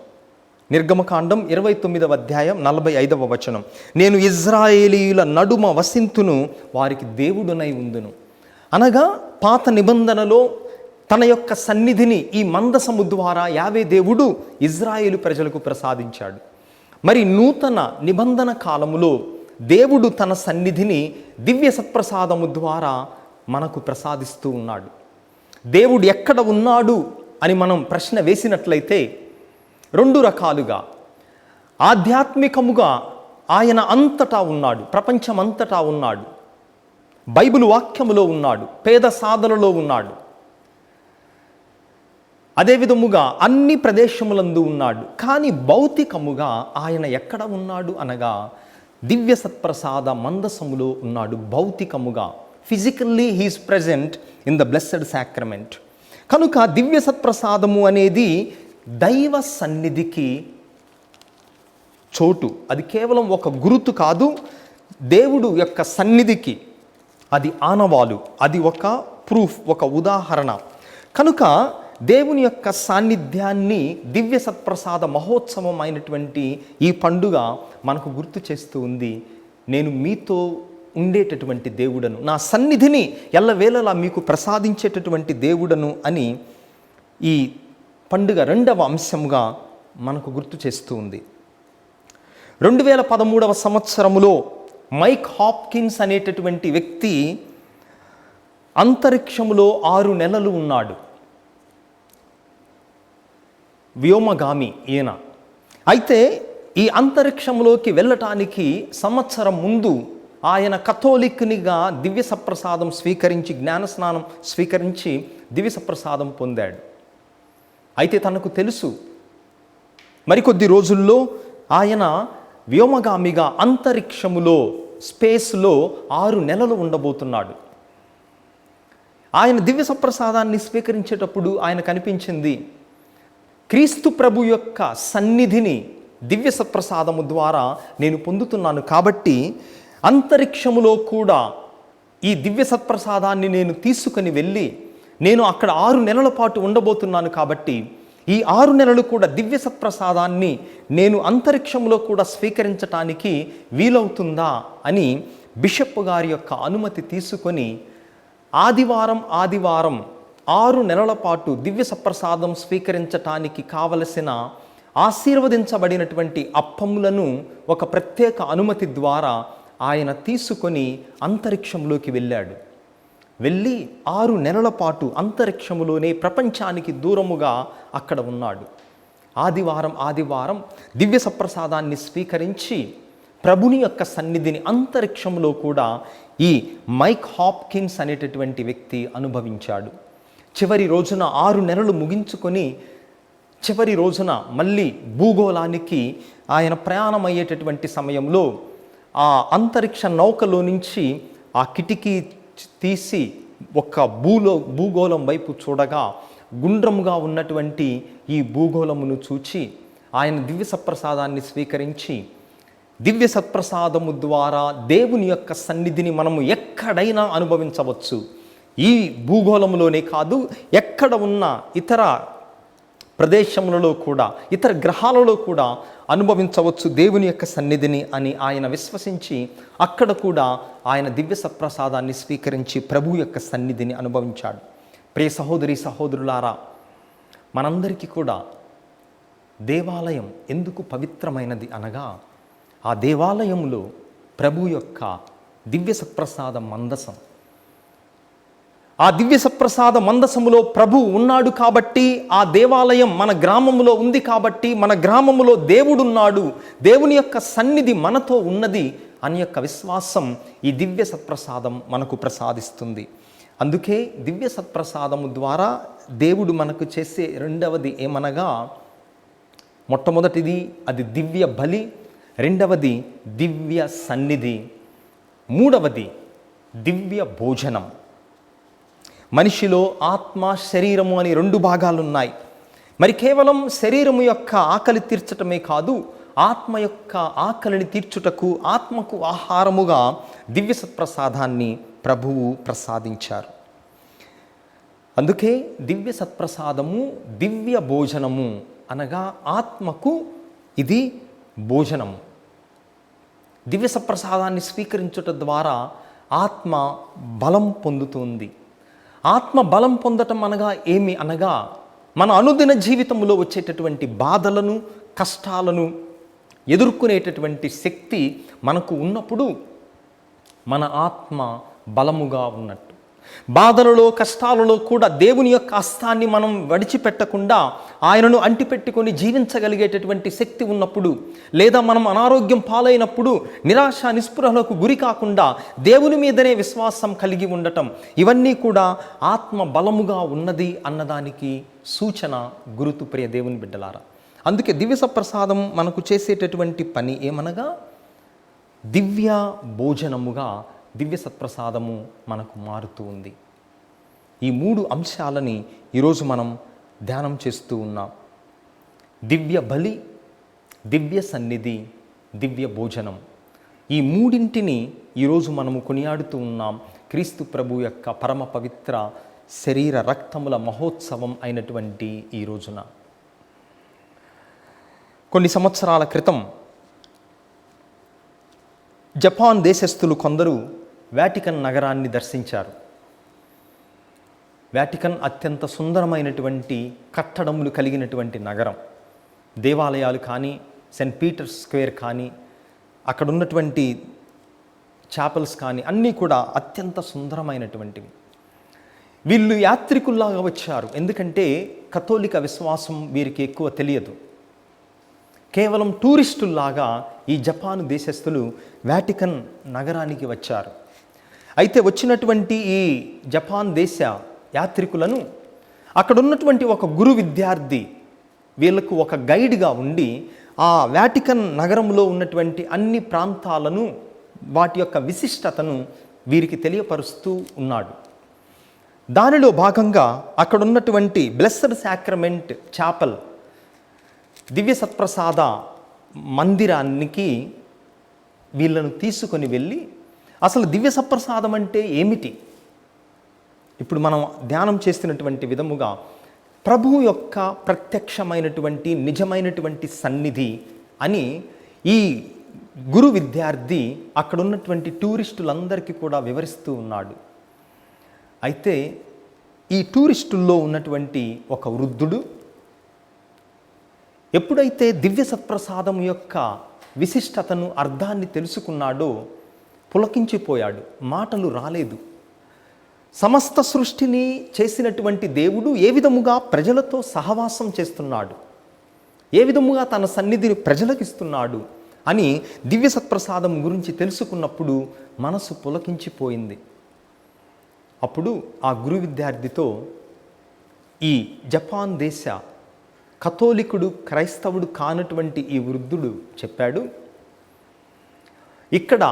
నిర్గమకాండం 29వ అధ్యాయం 45వ వచనం, నేను ఇజ్రాయేలీయుల నడుమ వసింతును, వారికి దేవుడునై ఉందును. అనగా పాత నిబంధనలో తన యొక్క సన్నిధిని ఈ మందసము ద్వారా యావే దేవుడు ఇజ్రాయేలు ప్రజలకు ప్రసాదించాడు. మరి నూతన నిబంధన కాలములో దేవుడు తన సన్నిధిని దివ్య సత్ప్రసాదము ద్వారా మనకు ప్రసాదిస్తూ ఉన్నాడు. దేవుడు ఎక్కడ ఉన్నాడు అని మనం ప్రశ్న వేసినట్లయితే రెండు రకాలుగా, ఆధ్యాత్మికముగా ఆయన అంతటా ఉన్నాడు, ప్రపంచమంతటా ఉన్నాడు, బైబిల్ వాక్యములో ఉన్నాడు, పేద సాధనలో ఉన్నాడు. అదేవిధముగా అన్ని ప్రదేశములందు ఉన్నాడు. కానీ భౌతికముగా ఆయన ఎక్కడ ఉన్నాడు అనగా దివ్య సత్ప్రసాద మందసములో ఉన్నాడు. భౌతికముగా physically he is present in the blessed sacrament. కనుక దివ్య సత్ప్రసాదము అనేది దైవ సన్నిధికి చోటు. అది కేవలం ఒక గుర్తు కాదు, దేవుడు యొక్క సన్నిధికి అది ఆనవాలు, అది ఒక ప్రూఫ్, ఒక ఉదాహరణ. కనుక దేవుని యొక్క సాన్నిధ్యాన్ని దివ్య సత్ప్రసాద మహోత్సవం అయినటువంటి ఈ పండుగ మనకు గుర్తు చేస్తూ ఉంది. నేను మీతో ఉండేటటువంటి దేవుడను, నా సన్నిధిని ఎల్లవేళలా మీకు ప్రసాదించేటటువంటి దేవుడను అని ఈ పండుగ రెండవ అంశముగా మనకు గుర్తు చేస్తూ ఉంది. 2013వ సంవత్సరములో మైక్ హాప్కిన్స్ అనేటటువంటి వ్యక్తి అంతరిక్షములో 6 నెలలు ఉన్నాడు. వ్యోమగామి ఈయన. అయితే ఈ అంతరిక్షంలోకి వెళ్ళటానికి సంవత్సరం ముందు ఆయన కథోలిక్నిగా దివ్య సప్రసాదం స్వీకరించి, జ్ఞానస్నానం స్వీకరించి దివ్య సప్రసాదం పొందాడు. అయితే తనకు తెలుసు మరికొద్ది రోజుల్లో ఆయన వ్యోమగామిగా అంతరిక్షములో, స్పేస్లో 6 నెలలు ఉండబోతున్నాడు. ఆయన దివ్య సప్రసాదాన్ని స్వీకరించేటప్పుడు ఆయన కనిపించింది, క్రీస్తు ప్రభు యొక్క సన్నిధిని దివ్య సప్రసాదము ద్వారా నేను పొందుతున్నాను. కాబట్టి అంతరిక్షములో కూడా ఈ దివ్య సత్ప్రసాదాన్ని నేను తీసుకుని వెళ్ళి నేను అక్కడ 6 నెలల పాటు ఉండబోతున్నాను. కాబట్టి ఈ 6 నెలలు కూడా దివ్య సత్ప్రసాదాన్ని నేను అంతరిక్షంలో కూడా స్వీకరించటానికి వీలవుతుందా అని బిషప్ గారి యొక్క అనుమతి తీసుకొని ఆదివారం 6 నెలల పాటు దివ్య సప్రసాదం స్వీకరించటానికి కావలసిన ఆశీర్వదించబడినటువంటి అప్పములను ఒక ప్రత్యేక అనుమతి ద్వారా ఆయన తీసుకొని అంతరిక్షంలోకి వెళ్ళాడు. వెళ్ళి 6 నెలల పాటు అంతరిక్షములోనే ప్రపంచానికి దూరముగా అక్కడ ఉన్నాడు. ఆదివారం దివ్య సప్రసాదాన్ని స్వీకరించి ప్రభుని యొక్క సన్నిధిని అంతరిక్షంలో కూడా ఈ మైక్ హాప్కిన్స్ అనేటటువంటి వ్యక్తి అనుభవించాడు. చివరి రోజున 6 నెలలు ముగించుకొని చివరి రోజున మళ్ళీ భూగోళానికి ఆయన ప్రయాణం అయ్యేటటువంటి సమయంలో ఆ అంతరిక్ష నౌకలో నుంచి ఆ కిటికీ తీసి ఒక భూగోళం వైపు చూడగా గుండ్రముగా ఉన్నటువంటి ఈ భూగోళమును చూచి ఆయన దివ్య సత్ప్రసాదాన్ని స్వీకరించి, దివ్య సత్ప్రసాదము ద్వారా దేవుని యొక్క సన్నిధిని మనము ఎక్కడైనా అనుభవించవచ్చు. ఈ భూగోళంలోనే కాదు, ఎక్కడ ఉన్న ఇతర ప్రదేశములలో కూడా, ఇతర గ్రహాలలో కూడా అనుభవించవచ్చు దేవుని యొక్క సన్నిధిని అని ఆయన విశ్వసించి అక్కడ కూడా ఆయన దివ్య సత్ప్రసాదాన్ని స్వీకరించి ప్రభు యొక్క సన్నిధిని అనుభవించాడు. ప్రియ సహోదరి సహోదరులారా, మనందరికీ కూడా దేవాలయం ఎందుకు పవిత్రమైనది అనగా ఆ దేవాలయంలో ప్రభు యొక్క దివ్య సత్ప్రసాద మందసం, ఆ దివ్య సత్ప్రసాద మందసములో ప్రభు ఉన్నాడు కాబట్టి, ఆ దేవాలయం మన గ్రామములో ఉంది కాబట్టి, మన గ్రామములో దేవుడున్నాడు, దేవుని యొక్క సన్నిధి మనతో ఉన్నది అని యొక్క విశ్వాసం ఈ దివ్య సత్ప్రసాదం మనకు ప్రసాదిస్తుంది. అందుకే దివ్య సత్ప్రసాదము ద్వారా దేవుడు మనకు చేసే రెండవది ఏమనగా, మొట్టమొదటిది అది దివ్య బలి, రెండవది దివ్య సన్నిధి, మూడవది దివ్య భోజనం. మనిషిలో ఆత్మ, శరీరము అని రెండు భాగాలు ఉన్నాయి. మరి కేవలం శరీరము యొక్క ఆకలి తీర్చటమే కాదు, ఆత్మ యొక్క ఆకలిని తీర్చుటకు ఆత్మకు ఆహారముగా దివ్య సత్ప్రసాదాన్ని ప్రభువు ప్రసాదించారు. అందుకే దివ్య సత్ప్రసాదము, దివ్య భోజనము అనగా ఆత్మకు ఇది భోజనము. దివ్య సత్ప్రసాదాన్ని స్వీకరించుట ద్వారా ఆత్మ బలం పొందుతుంది. ఆత్మ బలం పొందటం అనగా ఏమి అనగా, మన అనుదిన జీవితంలో వచ్చేటటువంటి బాధలను, కష్టాలను ఎదుర్కొనేటటువంటి శక్తి మనకు ఉన్నప్పుడు మన ఆత్మ బలముగా ఉన్నట్టు. బాధలలో, కష్టాలలో కూడా దేవుని యొక్క హస్తాన్ని మనం విడిచిపెట్టకుండా ఆయనను అంటిపెట్టుకొని జీవించగలిగేటటువంటి శక్తి ఉన్నప్పుడు, లేదా మనం అనారోగ్యం పాలైనప్పుడు నిరాశ నిస్పృహలకు గురి కాకుండా దేవుని మీదనే విశ్వాసం కలిగి ఉండటం, ఇవన్నీ కూడా ఆత్మ బలముగా ఉన్నది అన్నదానికి సూచన, గురుతు ప్రియ దేవుని బిడ్డలారా. అందుకే దివ్య సత్ప్రసాదం మనకు చేసేటటువంటి పని ఏమనగా, దివ్య భోజనముగా దివ్య సత్ప్రసాదము మనకు మారుతూ ఉంది. ఈ మూడు అంశాలని ఈరోజు మనం ధ్యానం చేస్తూ ఉన్నాం. దివ్య బలి, దివ్య సన్నిధి, దివ్య భోజనం. ఈ మూడింటిని ఈరోజు మనము కొనియాడుతూ ఉన్నాం. క్రీస్తు ప్రభు యొక్క పరమ పవిత్ర శరీర రక్తముల మహోత్సవం అయినటువంటి ఈ రోజున. కొన్ని సంవత్సరాల క్రితం జపాన్ దేశస్థులు కొందరు వాటికన్ నగరాన్ని దర్శించారు. వాటికన్ అత్యంత సుందరమైనటువంటి కట్టడములు కలిగినటువంటి నగరం. దేవాలయాలు కానీ, సెయింట్ పీటర్స్ స్క్వేర్ కానీ, అక్కడ ఉన్నటువంటి చాపెల్స్ కానీ అన్నీ కూడా అత్యంత సుందరమైనటువంటివి. వీళ్ళు యాత్రికుల్లాగా వచ్చారు. ఎందుకంటే కథోలిక విశ్వాసం వీరికి ఎక్కువ తెలియదు. కేవలం టూరిస్టుల్లాగా ఈ జపాన్ దేశస్థులు వాటికన్ నగరానికి వచ్చారు. అయితే వచ్చినటువంటి ఈ జపాన్ దేశ యాత్రికులను అక్కడ ఉన్నటువంటి ఒక గురు విద్యార్థి వీళ్ళకు ఒక గైడ్గా ఉండి ఆ వాటికన్ నగరంలో ఉన్నటువంటి అన్ని ప్రాంతాలను, వాటి యొక్క విశిష్టతను వీరికి తెలియపరుస్తూ ఉన్నాడు. దానిలో భాగంగా అక్కడ ఉన్నటువంటి బ్లెస్సడ్ సాక్రమెంట్ చాపల్, దివ్య సత్ప్రసాద మందిరానికి వీళ్ళను తీసుకొని వెళ్ళి అసలు దివ్య సత్ప్రసాదం అంటే ఏమిటి, ఇప్పుడు మనం ధ్యానం చేస్తున్నటువంటి విధముగా ప్రభువు యొక్క ప్రత్యక్షమైనటువంటి నిజమైనటువంటి సన్నిధి అని ఈ గురు విద్యార్థి అక్కడ ఉన్నటువంటి టూరిస్టులందరికీ కూడా వివరిస్తూ ఉన్నాడు. అయితే ఈ టూరిస్టుల్లో ఉన్నటువంటి ఒక వృద్ధుడు ఎప్పుడైతే దివ్య సత్ప్రసాదం యొక్క విశిష్టతను, అర్థాన్ని తెలుసుకున్నాడో పులకించిపోయాడు. మాటలు రాలేదు. సమస్త సృష్టిని చేసినటువంటి దేవుడు ఏ విధముగా ప్రజలతో సహవాసం చేస్తున్నాడు, ఏ విధముగా తన సన్నిధిని ప్రజలకు ఇస్తున్నాడు అని దివ్య సత్ప్రసాదం గురించి తెలుసుకున్నప్పుడు మనసు పులకించిపోయింది. అప్పుడు ఆ గురు విద్యార్థితో ఈ జపాన్ దేశ కథోలికుడు, క్రైస్తవుడు కానటువంటి ఈ వృద్ధుడు చెప్పాడు, ఇక్కడ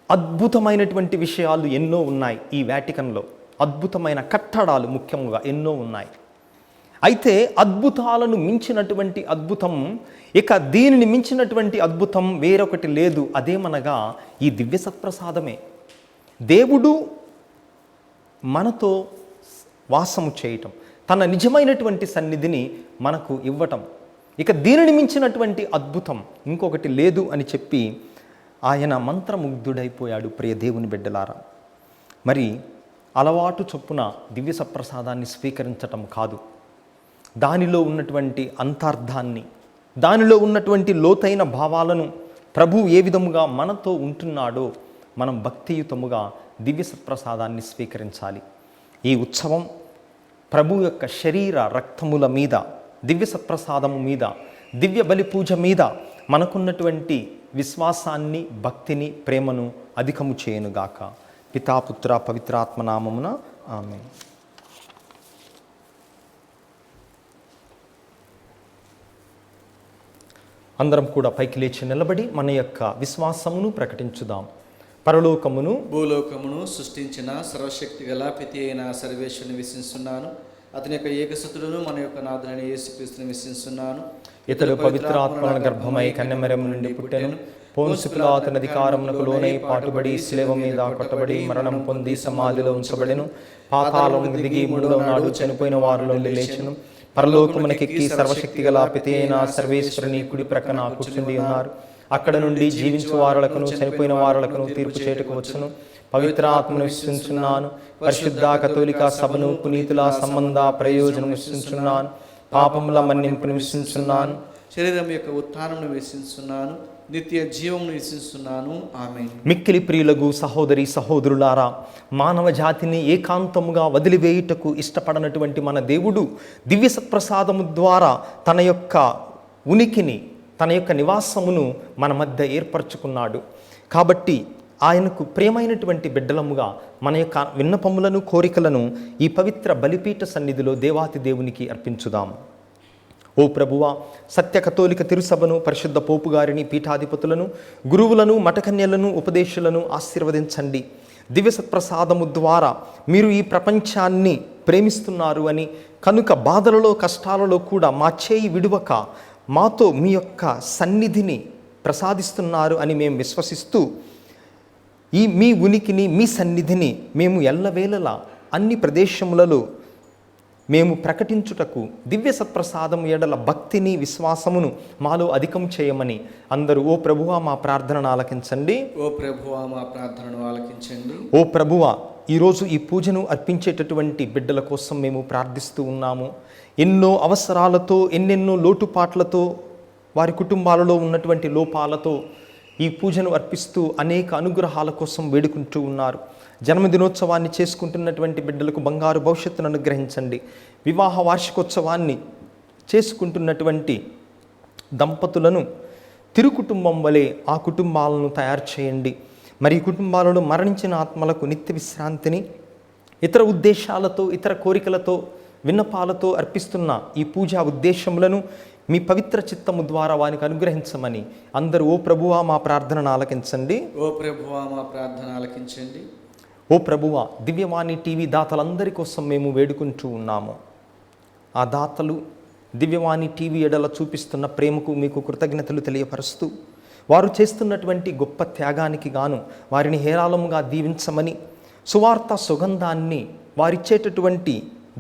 అద్భుతమైనటువంటి విషయాలు ఎన్నో ఉన్నాయి. ఈ వాటికన్లో అద్భుతమైన కట్టడాలు ముఖ్యంగా ఎన్నో ఉన్నాయి. అయితే అద్భుతాలను మించినటువంటి అద్భుతం, ఇక దీనిని మించినటువంటి అద్భుతం వేరొకటి లేదు. అదేమనగా ఈ దివ్య సత్ప్రసాదమే. దేవుడు మనతో వాసము చేయటం, తన నిజమైనటువంటి సన్నిధిని మనకు ఇవ్వటం, ఇక దీనిని మించినటువంటి అద్భుతం ఇంకొకటి లేదు అని చెప్పి ఆయన మంత్రముగ్ధుడైపోయాడు. ప్రియ దేవుని బిడ్డలారా, మరి అలవాటు చొప్పున దివ్య సత్ప్రసాదాన్ని స్వీకరించటం కాదు, దానిలో ఉన్నటువంటి అంతర్థాన్ని, దానిలో ఉన్నటువంటి లోతైన భావాలను ప్రభు ఏ విధముగా మనతో ఉంటున్నాడో మనం భక్తియుతముగా దివ్య సత్ప్రసాదాన్ని స్వీకరించాలి. ఈ ఉత్సవం ప్రభు యొక్క శరీర రక్తముల మీద, దివ్య సత్ప్రసాదము మీద, దివ్య బలి పూజ మీద మనకున్నటువంటి విశ్వాసాన్ని, భక్తిని, ప్రేమను అధికము చేయనుగాక. పితాపుత్ర పవిత్రాత్మ నామమున ఆమేన్. అందరం కూడా పైకి లేచి నిలబడి మన యొక్క విశ్వాసమును ప్రకటించుదాం. పరలోకమును
భూలోకమును సృష్టించిన సర్వశక్తి గల పితి అయిన సర్వేశ్వరుని విశ్వసిస్తున్నాను. అతని యొక్క ఏకసుతుడును మన యొక్క నాథుడైన యేసుక్రీస్తుని విశ్వసిస్తున్నాను.
ఇతడు పవిత్రాత్మల గర్భమై కన్యమరియము నుండి పుట్టెను. పోన్సు పిలాతు అధికారమునకు లోనై పాటుబడి శిలువ మీద కొట్టబడి మరణం పొంది సమాధిలో ఉంచబడెను. పాతాళమునకు దిగి మూడవ నాడు చనిపోయిన వారిలో లేచెను. పరలోకమునకెక్కి సర్వశక్తి గల పితి అయిన సర్వేశ్వరుని కుడి ప్రక్కన కూర్చుండి ఉన్నారు. అక్కడ నుండి జీవించు వారులకును చనిపోయిన వారులకును తీర్పు చేటుకు వచ్చును. పవిత్ర ఆత్మను విశ్వసించున్నాను. పరిశుద్ధ కథోలిక సభను, పునీతుల సంబంధ ప్రయోజనం విశ్వసించున్నాను. పాపముల మన్నింపును విశ్వసించున్నాను.
శరీరం యొక్క ఉత్థానమును విశ్వసిస్తున్నాను. నిత్య జీవమును విశ్వసిస్తున్నాను. ఆమేన్.
మిక్కిలి ప్రియులగు సహోదరి సహోదరులారా, మానవ జాతిని ఏకాంతముగా వదిలివేయుటకు ఇష్టపడనటువంటి మన దేవుడు దివ్య సత్ప్రసాదము ద్వారా తన యొక్క ఉనికిని, తన యొక్క నివాసమును మన మధ్య ఏర్పరచుకున్నాడు. కాబట్టి ఆయనకు ప్రియమైనటువంటి బిడ్డలముగా మన యొక్క విన్నపములను, కోరికలను ఈ పవిత్ర బలిపీఠ సన్నిధిలో దేవాతి దేవునికి అర్పించుదాం. ఓ ప్రభువా, సత్య కథోలిక తిరుసభను, పరిశుద్ధ పోపు గారిని, పీఠాధిపతులను, గురువులను, మఠకన్యలను, ఉపదేశులను ఆశీర్వదించండి. దివ్య సత్ప్రసాదము ద్వారా మీరు ఈ ప్రపంచాన్ని ప్రేమిస్తున్నారు అని, కనుక బాధలలో, కష్టాలలో కూడా మా చేయి విడువక మాతో మీ యొక్క సన్నిధిని ప్రసాదిస్తున్నారు అని మేము విశ్వసిస్తూ మీ ఉనికిని, మీ సన్నిధిని మేము ఎల్లవేళలా అన్ని ప్రదేశములలో మేము ప్రకటించుటకు దివ్య సత్ప్రసాదం ఎడల భక్తిని, విశ్వాసమును మాలో అధికం చేయమని అందరూ ఓ ప్రభువా మా ప్రార్థనను ఆలకించండి.
ఓ ప్రభువా మా ప్రార్థనను ఆలకించండి.
ఓ ప్రభువా, ఈరోజు ఈ పూజను అర్పించేటటువంటి బిడ్డల కోసం మేము ప్రార్థిస్తూ ఉన్నాము. ఎన్నో అవసరాలతో, ఎన్నెన్నో లోటుపాట్లతో, వారి కుటుంబాలలో ఉన్నటువంటి లోపాలతో ఈ పూజను అర్పిస్తూ అనేక అనుగ్రహాల కోసం వేడుకుంటూ ఉన్నారు. జన్మదినోత్సవాన్ని చేసుకుంటున్నటువంటి బిడ్డలకు బంగారు భవిష్యత్తును అనుగ్రహించండి. వివాహ వార్షికోత్సవాన్ని చేసుకుంటున్నటువంటి దంపతులను తిరుకుటుంబం వలె ఆ కుటుంబాలను తయారు చేయండి. మరి ఈ కుటుంబాలలో మరణించిన ఆత్మలకు నిత్య విశ్రాంతిని, ఇతర ఉద్దేశాలతో, ఇతర కోరికలతో, విన్నపాలతో అర్పిస్తున్న ఈ పూజా ఉద్దేశములను మీ పవిత్ర చిత్తము ద్వారా వారికి అనుగ్రహించమని అందరూ ఓ ప్రభువా మా ప్రార్థనను ఆలకించండి.
ఓ ప్రభువా మా ప్రార్థన ఆలకించండి.
ఓ ప్రభువా, దివ్యవాణి టీవీ దాతలందరి కోసం మేము వేడుకుంటూ ఉన్నాము. ఆ దాతలు దివ్యవాణి టీవీ ఎడల చూపిస్తున్న ప్రేమకు మీకు కృతజ్ఞతలు తెలియపరుస్తూ, వారు చేస్తున్నటువంటి గొప్ప త్యాగానికి గాను వారిని హేరాళముగా దీవించమని, సువార్త సుగంధాన్ని వారిచ్చేటటువంటి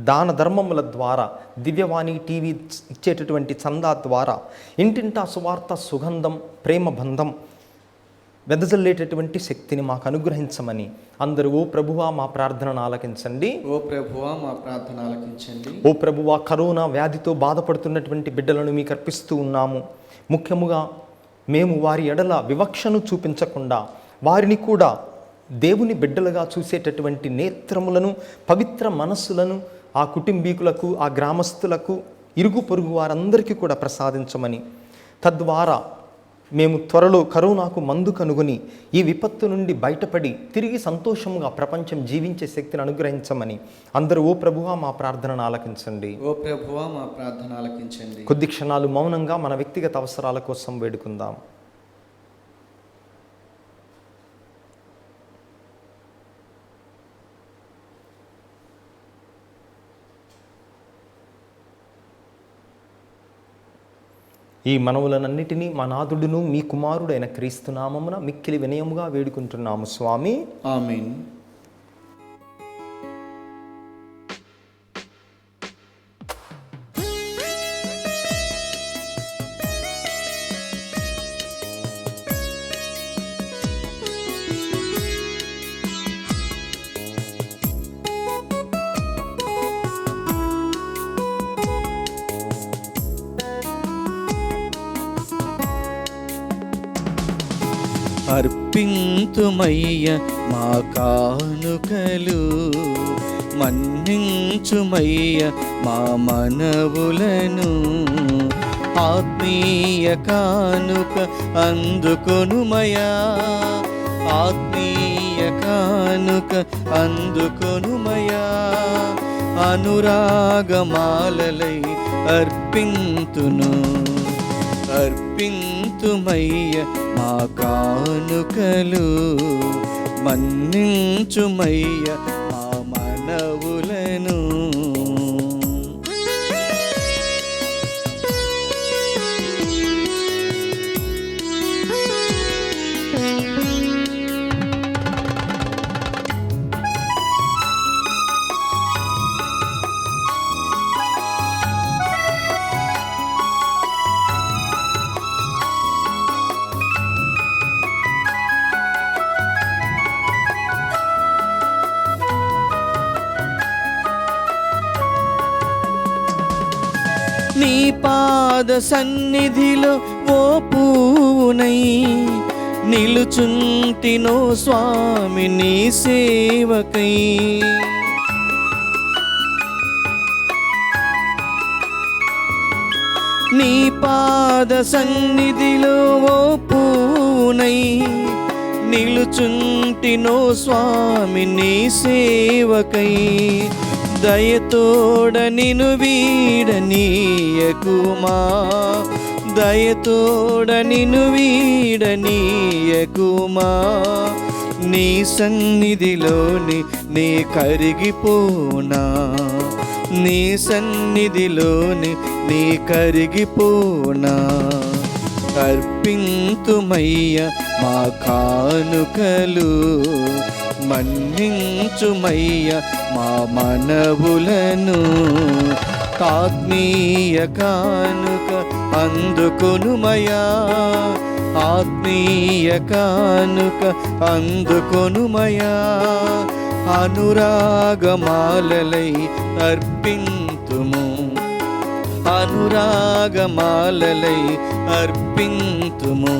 దాన ధర్మముల ద్వారా, దివ్యవాణి టీవీ ఇచ్చేటటువంటి చందా ద్వారా ఇంటింటా సువార్త సుగంధం, ప్రేమ బంధం వెదజల్లేటటువంటి శక్తిని మాకు అనుగ్రహించమని అందరూ ఓ ప్రభువా మా ప్రార్థనను ఆలకించండి.
ఓ ప్రభువా మా ప్రార్థన ఆలకించండి.
ఓ ప్రభువా, కరోనా వ్యాధితో బాధపడుతున్నటువంటి బిడ్డలను మీకు అర్పిస్తూ ఉన్నాము. ముఖ్యముగా మేము వారి ఎడల వివక్షను చూపించకుండా వారిని కూడా దేవుని బిడ్డలుగా చూసేటటువంటి నేత్రములను, పవిత్ర మనస్సులను ఆ కుటుంబీకులకు, ఆ గ్రామస్తులకు, ఇరుగు పొరుగు వారందరికీ కూడా ప్రసాదించమని, తద్వారా మేము త్వరలో కరోనాకు మందు కనుగొని ఈ విపత్తు నుండి బయటపడి తిరిగి సంతోషంగా ప్రపంచం జీవించే శక్తిని అనుగ్రహించమని అందరూ ఓ ప్రభువా మా ప్రార్థనను ఆలకించండి.
ఓ ప్రభువా మా ప్రార్థన ఆలకించండి.
కొద్ది క్షణాలు మౌనంగా మన వ్యక్తిగత అవసరాల కోసం వేడుకుందాం. ఈ మనవులనన్నిటినీ మా నాథుడును మీ కుమారుడైన క్రీస్తు నామమున మిక్కిలి వినయముగా వేడుకుంటున్నాము స్వామి.
ఆమేన్. అర్పింతుమయ్య మా కానుకలు, మన్నించుమయ్య మా మనవులను. ఆత్మీయ కానుక అందుకొనుమయా, ఆత్మీయ కానుక అందుకొనుమయా. అనురాగమాలలై అర్పింతును, అర్పింతుమయ్య మా కానుకలు, మన్నించుమయ్య మా మనవులను. నీ పాద సన్నిధిలో ఓ పూనై నిలుచుంటినో స్వామి నీ సేవకై. నీ పాద సన్నిధిలో ఓ పూనై నిలుచుంటినో స్వామి నీ సేవకై. దయతోడ నిను వీడనీయకుమా, దయతోడ నిను వీడనీయకుమా. నీ సన్నిధిలోని నీ కరిగిపోనా, నీ సన్నిధిలోని నీ కరిగిపోనా. అర్పింతుమయ్య మా కానుకలు, మన్నించుమయ్య మా మనవులను. ఆత్మీయ కానుక అందుకొనుమయా, ఆత్మీయ కానుక అందుకొనుమయా. అనురాగమాలలై అర్పింతుము, అనురాగమాలలై అర్పింతుము.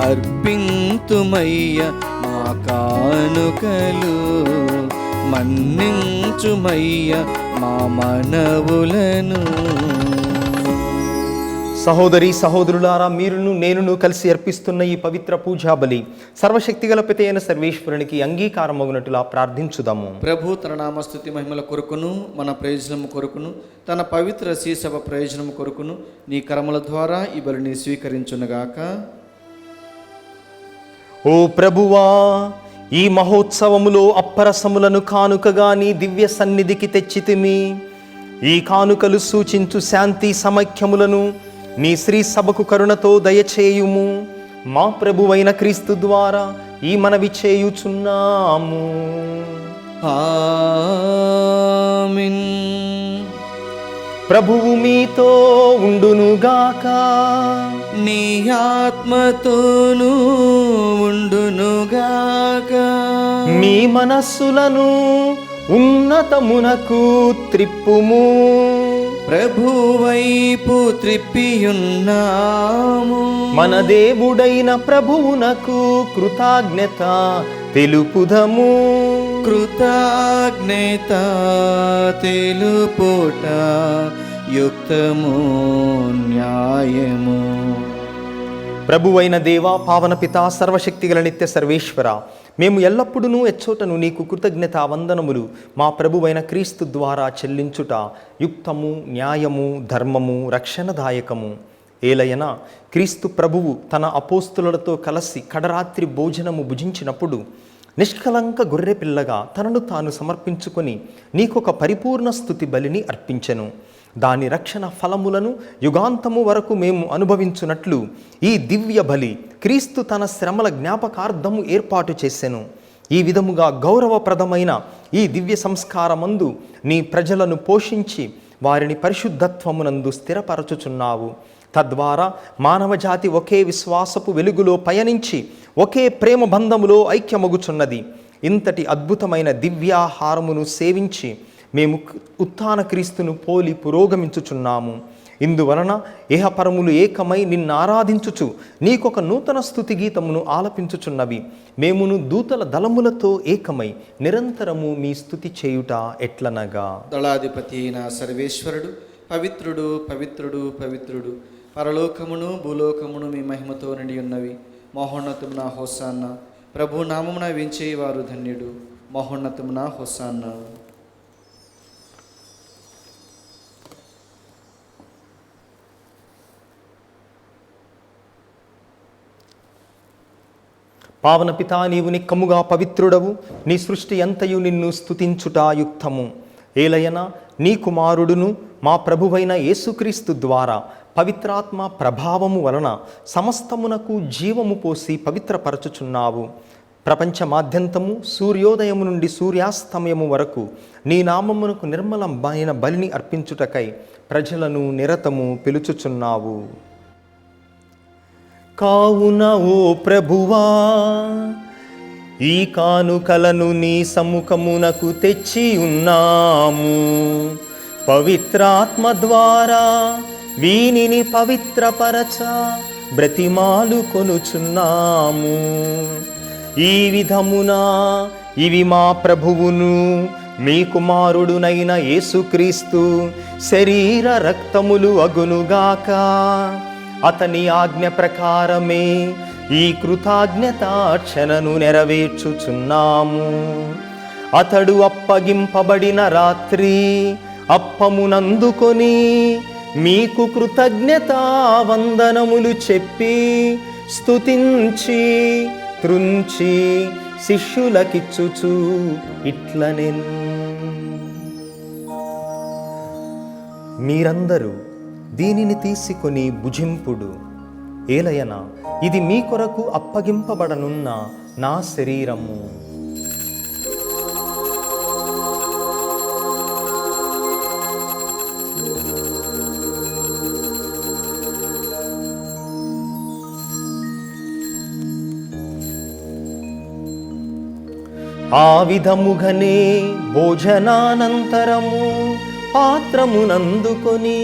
అర్పింతుమయ్య మా కానుకలు, మన్నించుమయ్య మా మనవులను.
సహోదరి సహోదరులారా, మీరును నేనును కలిసి అర్పిస్తున్న ఈ పవిత్ర పూజా బలి సర్వశక్తిగల పిత అయిన సర్వేశ్వరునికి అంగీకారమగునట్టులా ప్రార్థించుదాము.
ప్రభు తన నామస్తుతి మహిమల కొరకును మన ప్రయోజనము కొరకును తన పవిత్ర శ్రీసభ ప్రయోజనము కొరకును నీ కర్మల ద్వారా ఈ బలిని స్వీకరించునుగాక.
ఓ ప్రభువా, ఈ మహోత్సవములో అప్పరసములను కానుకగా నీ దివ్య సన్నిధికి తెచ్చితిమి. ఈ కానుకలు సూచించు శాంతి సమైక్యములను నీ శ్రీ సభకు కరుణతో దయచేయుము. మా ప్రభువైన క్రీస్తు ద్వారా ఈ మనవి చేయుచున్నాము.
ఆమేన్.
ప్రభువు మీతో ఉండునుగాక,
నీ ఆత్మతోనూ ఉండునుగాక.
మీ మనస్సులను ఉన్నతమునకు త్రిప్పుము.
ప్రభువైపు త్రిప్పియున్నాము.
మన దేవుడైన ప్రభువునకు కృతజ్ఞత తెలుపుదము.
కృతజ్ఞత తెలుపుట యుక్తము, న్యాయము.
ప్రభువైన దేవా, పావన పితా, సర్వశక్తిగల నిత్య సర్వేశ్వర, మేము ఎల్లప్పుడూ ఎచ్చోటను నీకు కృతజ్ఞత వందనములు మా ప్రభువైన క్రీస్తు ద్వారా చెల్లించుట యుక్తము, న్యాయము, ధర్మము, రక్షణదాయకము. ఏలయన క్రీస్తు ప్రభువు తన అపోస్తులతో కలిసి కడరాత్రి భోజనము భుజించినప్పుడు నిష్కలంక గొర్రెపిల్లగా తనను తాను సమర్పించుకొని నీకొక పరిపూర్ణ స్తుతి బలిని అర్పించెను. దాని రక్షణ ఫలములను యుగాంతము వరకు మేము అనుభవించున్నట్లు ఈ దివ్య బలి క్రీస్తు తన శ్రమల జ్ఞాపకార్థము ఏర్పాటు చేసెను. ఈ విధముగా గౌరవప్రదమైన ఈ దివ్య సంస్కారమందు నీ ప్రజలను పోషించి వారిని పరిశుద్ధత్వమునందు స్థిరపరచుచున్నావు. తద్వారా మానవజాతి ఒకే విశ్వాసపు వెలుగులో పయనించి ఒకే ప్రేమ బంధములో ఐక్యమగుచున్నది. ఇంతటి అద్భుతమైన దివ్యాహారమును సేవించి మేము ఉత్థాన క్రీస్తును పోలి పురోగమించుచున్నాము. ఇందువలన ఇహపరములు ఏకమై నిన్ను ఆరాధించుచు నీకొక నూతన స్తుతి గీతమును ఆలపించుచున్నవి. మేమును దూతల దళములతో ఏకమై నిరంతరము మీ స్తుతి చేయుట ఎట్లనగా,
దళాధిపతి అయిన సర్వేశ్వరుడు పవిత్రుడు పవిత్రుడు పవిత్రుడు, పరలోకమును భూలోకమును మీ మహిమతో నిండి ఉన్నవి. మహోన్నతమున హోసాన్న, ప్రభు నామమున వించేవారు ధన్యుడు. మహోన్నతమున హోసాన్న.
పావన పితా, నీవు నిక్కముగా పవిత్రుడవు. నీ సృష్టి అంతయు నిన్ను స్తుతించుట యుక్తము. ఏలయన నీ కుమారుడును మా ప్రభువైన యేసుక్రీస్తు ద్వారా పవిత్రాత్మ ప్రభావము వలన సమస్తమునకు జీవము పోసి పవిత్రపరచుచున్నావు. ప్రపంచమాద్యంతము సూర్యోదయము నుండి సూర్యాస్తమయము వరకు నీ నామమునకు నిర్మలమైన బలిని అర్పించుటకై ప్రజలను నిరతము పిలుచుచున్నావు. కావున ఓ ప్రభువా, ఈ కానుకలను నీ సముఖమునకు తెచ్చి ఉన్నాము. పవిత్రాత్మ ద్వారా వీనిని పవిత్రపరచ బ్రతిమాలు కొనుచున్నాము. ఈ విధమున ఇవి మా ప్రభువును మీ కుమారుడునైన యేసుక్రీస్తు శరీర రక్తములు అగునుగాక. అతని ఆజ్ఞ ప్రకారమే ఈ కృతజ్ఞతార్చనను నెరవేర్చుచున్నాము. అతడు అప్పగింపబడిన రాత్రి అప్పమునందుకొని మీకు కృతజ్ఞతా వందనములు చెప్పి స్తుతించి త్రుంచి శిష్యులకిచ్చుచు ఇట్లనెను, మీరందరూ దీనిని తీసుకొని భుజింపుడు. ఏలయన ఇది మీ కొరకు అప్పగింపబడనున్న నా శరీరము. ఆ విధముగనే భోజనానంతరము పాత్రమునందుకొని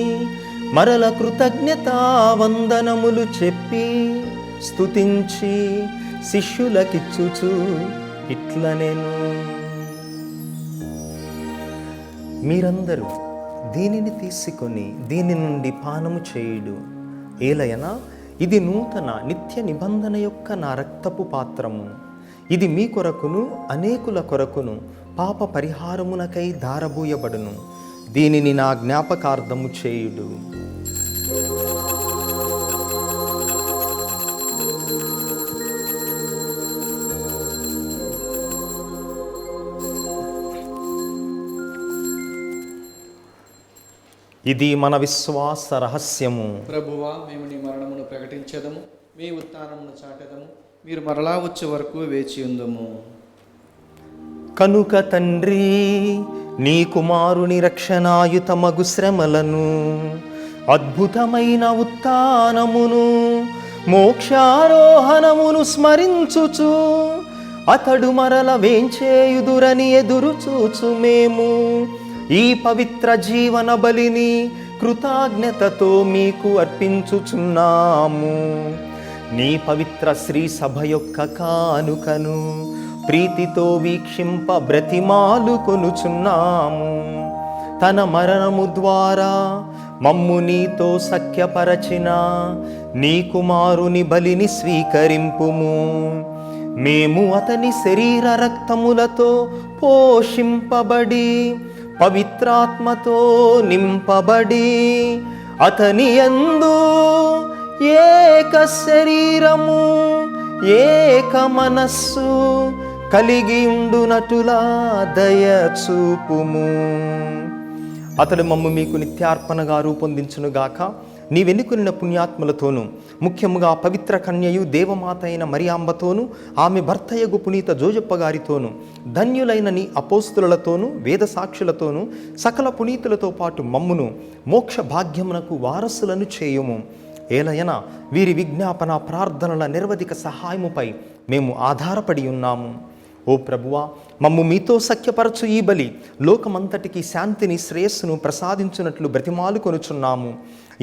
మరల కృతజ్ఞతా వందనములు చెప్పి స్తుతించి శిష్యులకిచ్చుచు ఇట్లనెను, మీరందరూ దీనిని తీసుకొని దీని నుండి పానము చేయుడు. ఏలయన ఇది నూతన నిత్య నిబంధన యొక్క నా రక్తపు పాత్రము. ఇది మీ కొరకును అనేకుల కొరకును పాప పరిహారమునకై ధారబోయబడును. దీనిని నా జ్ఞాపకార్థము చేయుడు. ఇది మన విశ్వాస రహస్యము.
ప్రభువా, మేము నీ మరణమును ప్రకటించదము, మీ ఉత్థానమును చాటెదము. మీరు మరలా వచ్చే వరకు వేచి ఉందము.
కనుక తండ్రి, నీ కుమారుని రక్షణాయుతమగు శ్రమలను, అద్భుతమైన ఉత్థానమును, మోక్షారోహణమును స్మరించుచు అతడు మరల వేంచేయుదురని ఎదురు చూచు మేము ఈ పవిత్ర జీవన బలిని కృతజ్ఞతతో మీకు అర్పించుచున్నాము. నీ పవిత్ర శ్రీ సభ యొక్క కానుకను ప్రీతితో వీక్షింప బ్రతిమాలు కొనుచున్నాము. తన మరణము ద్వారా మమ్ము నీతో సఖ్యపరచిన నీ కుమారుని బలిని స్వీకరింపుము. మేము అతని శరీర రక్తములతో పోషింపబడి పవిత్రాత్మతో నింపబడి అతని యందు ఏక శరీరము ఏక మనస్సు కలిగి ఉండునటులా దయచూపుము. అతడు మమ్ము మీకు నిత్యార్పణగా రూపొందించునుగాక. నీవెన్నుకున్న పుణ్యాత్ములతోనూ, ముఖ్యముగా పవిత్ర కన్యయు దేవమాత అయిన మరియాంబతోనూ, ఆమె భర్తయగు పునీత జోజప్ప గారితోనూ, ధన్యులైన నీ అపోస్తులతోనూ, వేద సాక్షులతోనూ, సకల పునీతులతో పాటు మమ్మును మోక్ష భాగ్యమునకు వారసులను చేయుము. ఏలయన వీరి విజ్ఞాపన ప్రార్థనల నిర్వధిక సహాయముపై మేము ఆధారపడి ఉన్నాము. ఓ ప్రభువా, మమ్ము మీతో సఖ్యపరచు ఈ బలి లోకమంతటికి శాంతిని శ్రేయస్సును ప్రసాదించున్నట్లు బ్రతిమాలు కొనుచున్నాము.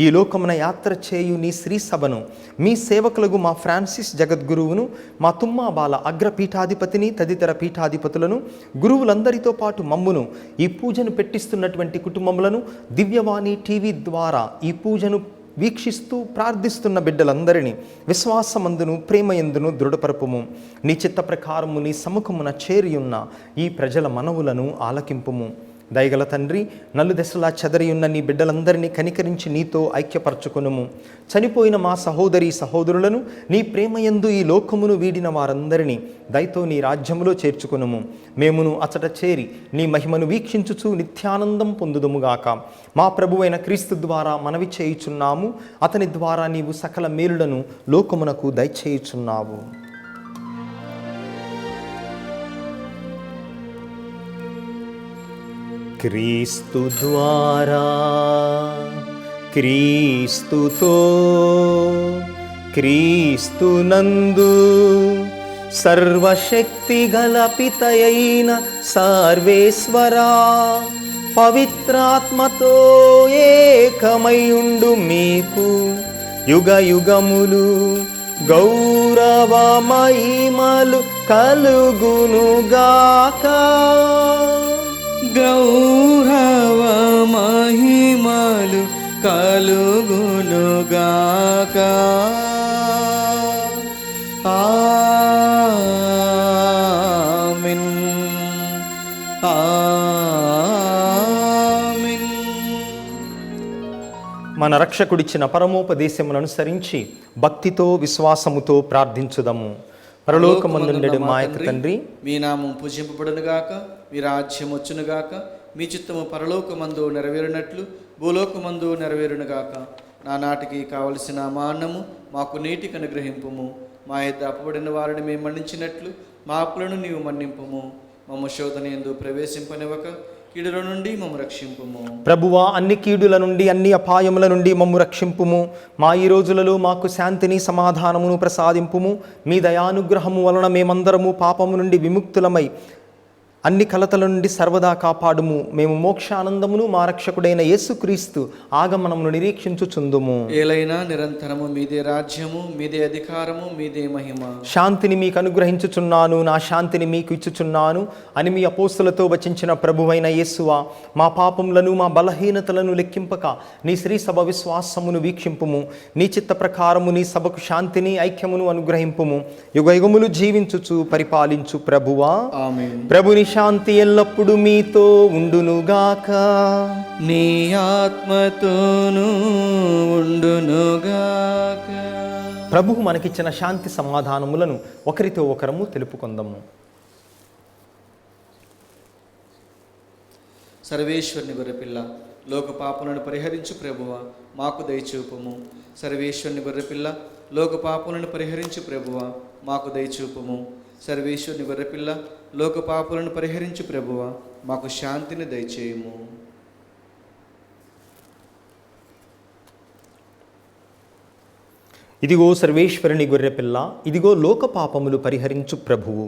ఈ లోకమున యాత్ర చేయు నీ శ్రీ సభను, మీ సేవకులకు మా ఫ్రాన్సిస్ జగద్గురువును, మా తుమ్మాబాల అగ్రపీఠాధిపతిని, తదితర పీఠాధిపతులను, గురువులందరితో పాటు మమ్మును, ఈ పూజను పెట్టిస్తున్నటువంటి కుటుంబములను, దివ్యవాణి టీవీ ద్వారా ఈ పూజను వీక్షిస్తూ ప్రార్థిస్తున్న బిడ్డలందరినీ విశ్వాసమందును ప్రేమయందును దృఢపరపుము. నీ చిత్త ప్రకారము నీ సముఖమున చేరియున్న ఈ ప్రజల మనవులను ఆలకింపుము. దయగల తండ్రి, నలుదెసలా చెదరియున్న నీ బిడ్డలందరినీ కనికరించి నీతో ఐక్యపరచుకొనుము. చనిపోయిన మా సహోదరి సహోదరులను, నీ ప్రేమయందు ఈ లోకమును వీడిన వారందరినీ దయతో నీ రాజ్యములో చేర్చుకొనుము. మేమును అచట చేరి నీ మహిమను వీక్షించుచు నిత్యానందం పొందుదుముగాక. మా ప్రభువైన క్రీస్తు ద్వారా మనవి చేయుచున్నాము. అతని ద్వారా నీవు సకల మేలులను లోకమునకు దయచేయుచున్నావు. క్రీస్తు ద్వారా, క్రీస్తుతో, క్రీస్తునందు సర్వశక్తి గల పితయైన సర్వేశ్వరా, పవిత్రాత్మతో ఏకమయుండు మీకు యుగ యుగములు గౌరవ మహిమలు కలుగునుగాక.
గౌరవ మహిమలు కలుగునుగాక. ఆమేన్. ఆమేన్.
మన రక్షకుడిచ్చిన పరమోపదేశములను అనుసరించి భక్తితో విశ్వాసముతో ప్రార్థించుదము. పరలోకమందుండెడు మా యొక్క తండ్రి,
మీ నామం పూజింపబడునుగాక, మీ రాజ్యం వచ్చునుగాక, మీ చిత్తము పరలోకమందు నెరవేరినట్లు భూలోకమందు నెరవేరునుగాక. నానాటికి కావలసిన మా అన్నము మాకు నీటికి అనుగ్రహింపుము. మా యొద్ద అప్పబడిన వారిని మేము మన్నించినట్లు మా అప్పులను నీవు మన్నింపుము. మమ్మ శోధన యందు ప్రవేశింపనివ్వక కీడుల నుండి మమ్మ రక్షింపుము.
ప్రభువా, అన్ని కీడుల నుండి అన్ని అపాయముల నుండి మమ్ము రక్షింపుము. మా ఈ రోజులలో మాకు శాంతిని సమాధానమును ప్రసాదింపుము. మీ దయానుగ్రహము వలన మేమందరము పాపము నుండి విముక్తులమై అన్ని కలతల నుండి సర్వదా కాపాడుము. మేము మోక్షానందమును మా రక్షకుడైన యేసుక్రీస్తు ఆగమనమును నిరీక్షించుచుందుము.
ఏలైనా నిరంతరము మీదే రాజ్యము, మీదే అధికారము, మీదే మహిమ.
శాంతిని మీకు అనుగ్రహించుచున్నాను, నా శాంతిని మీకు ఇచ్చుచున్నాను అని మీ అపోస్తులతో వచించిన ప్రభువైన యేసువా, మా పాపములను మా బలహీనతలను లెక్కింపక నీ శ్రీ సభ విశ్వాసమును వీక్షింపుము. నీ చిత్త ప్రకారము నీ సభకు శాంతిని ఐక్యమును అనుగ్రహింపుము. యుగయుగములు జీవించుచు పరిపాలించు ప్రభువా.
ఆమేన్.
ప్రభుని శాంతి ఎల్లప్పుడూ మీతో ఉండునుగాక.
నీ ఆత్మతోనూ ఉండునుగాక.
ప్రభువు మనకిచ్చిన శాంతి సమాధానములను ఒకరితో ఒకరము తెలుపుకొందము.
సర్వేశ్వరుని గొర్రెపిల్ల, లోక పాపములను పరిహరించు ప్రభువ, మాకు దయచూపుము. సర్వేశ్వరుని గొర్రెపిల్ల, లోక పాపములను పరిహరించు ప్రభువ, మాకు దయచూపుము. సర్వేశ్వరుని గొర్రెపిల్ల, లోక పాపములను పరిహరించు ప్రభువ, మాకు శాంతిని దయచేయుము.
ఇదిగో సర్వేశ్వరుని గొర్రెపిల్ల, ఇదిగో లోక పాపములు పరిహరించు ప్రభువు.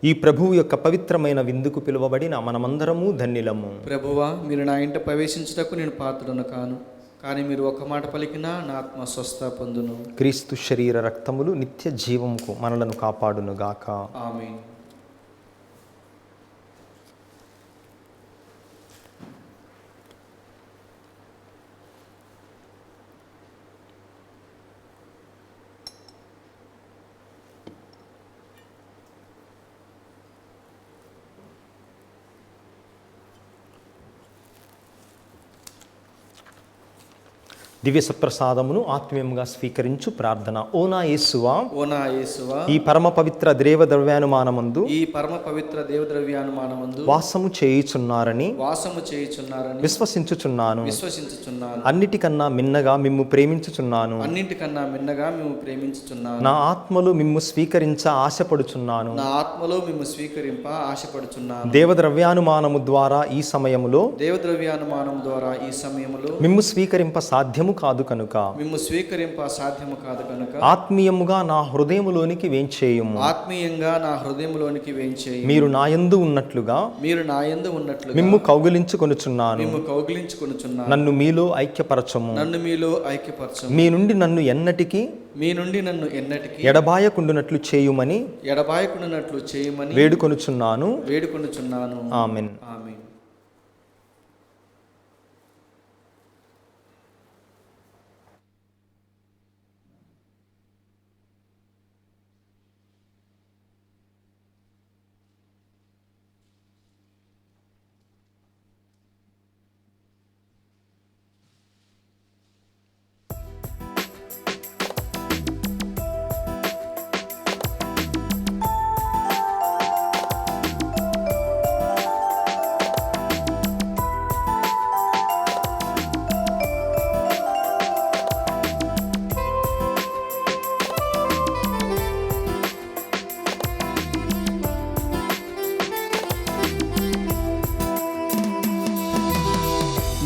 ఈ ప్రభువు యొక్క పవిత్రమైన విందుకు పిలువబడిన మనమందరము ధన్యులము.
ప్రభువా, మీరు నా ఇంట ప్రవేశించుటకు నేను పాత్రుడను కాను, కానీ మీరు ఒక మాట పలికినా నా ఆత్మ స్వస్థ పొందును.
క్రీస్తు శరీర రక్తములు నిత్య జీవముకు మనలను కాపాడునుగాక.
ఆమేన్.
దివ్య సత్ప్రసాదమును ఆత్మీయంగా స్వీకరించు ప్రార్థన. ఓ నా యేసువా,
ఓ నా యేసువా,
ఈ పరమ పవిత్ర దేవ ద్రవ్యానుమానమందు
ఈ పరమ పవిత్ర దేవద్రవ్యానుమానమందు
వాసము చేయుచున్నారని
విశ్వసించుచున్నాను.
అన్నిటికన్నా మిన్నగా మిమ్ము ప్రేమించుచున్నాను.
అన్నింటికన్నా మిన్నగా మేము ప్రేమించుచున్నాను.
నా ఆత్మలో మిమ్ము స్వీకరించ ఆశపడుచున్నాను.
నా ఆత్మలో మేము స్వీకరింప ఆశపడుచున్నాను.
దేవద్రవ్యానుమానము ద్వారా ఈ సమయములో
దేవద్రవ్యానుమానం ద్వారా ఈ సమయములో
మిమ్ము స్వీకరింప సాధ్యము కాదు కనుక
మిమ్ము స్వీకరింప సాధ్యము కాదు కనుక
ఆత్మీయముగా నా హృదయములోనికి వేంచేయుము.
ఆత్మీయంగా నా హృదయములోనికి వేంచేయి.
మీరు నాయందు ఉన్నట్లుగా
మీరు నా యందు ఉన్నట్లుగా
మిమ్ము కౌగిలించుకొనుచున్నాను.
మిమ్ము కౌగిలించుకొనుచున్నాను.
నన్ను మీలో ఐక్యపరచము.
నన్ను మీలో ఐక్యపరచము.
మీ నుండి నన్ను ఎన్నటికీ
మీ నుండి నన్ను ఎన్నటికీ
ఎడబాయకుండునట్లు చేయుమని
ఎడబాయకుండానట్లు చేయమని
వేడుకొనుచున్నాను.
వేడుకొనుచున్నాను.
ఆమేన్.
ఆమేన్.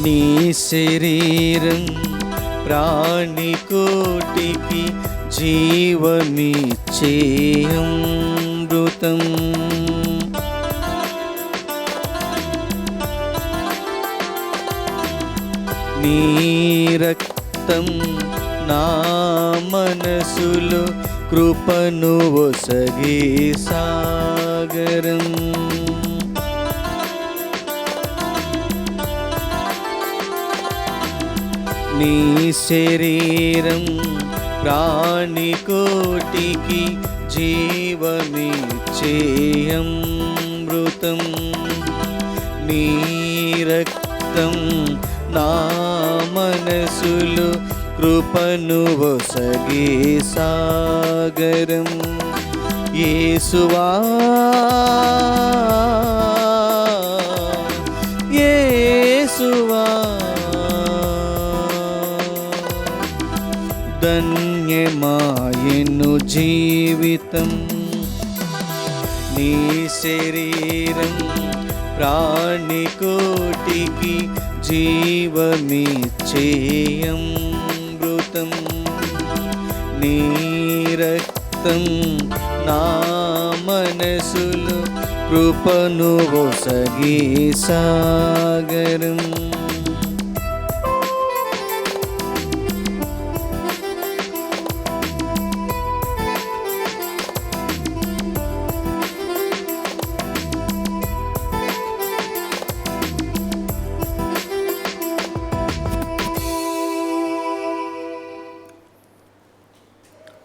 నీ శరీరం ప్రాణికోటికి జీవమిచ్చే అమృతం. నీ రక్తం నా మనసులో కృపను ఒసగే సాగరం. నీ శరీరం ప్రాణికోటికి జీవమిచ్చే అమృతం. నీ రక్తం నా మనసులో కృపను ఒసగే సాగరం. యేసువా యేసువా ధన్యమాయను జీవితం. నీ శరీరం ప్రాణికోటికి జీవమిచ్చే అమృతం. నీ రక్తం నా మనసులో కృపను ఒసగే సాగరం.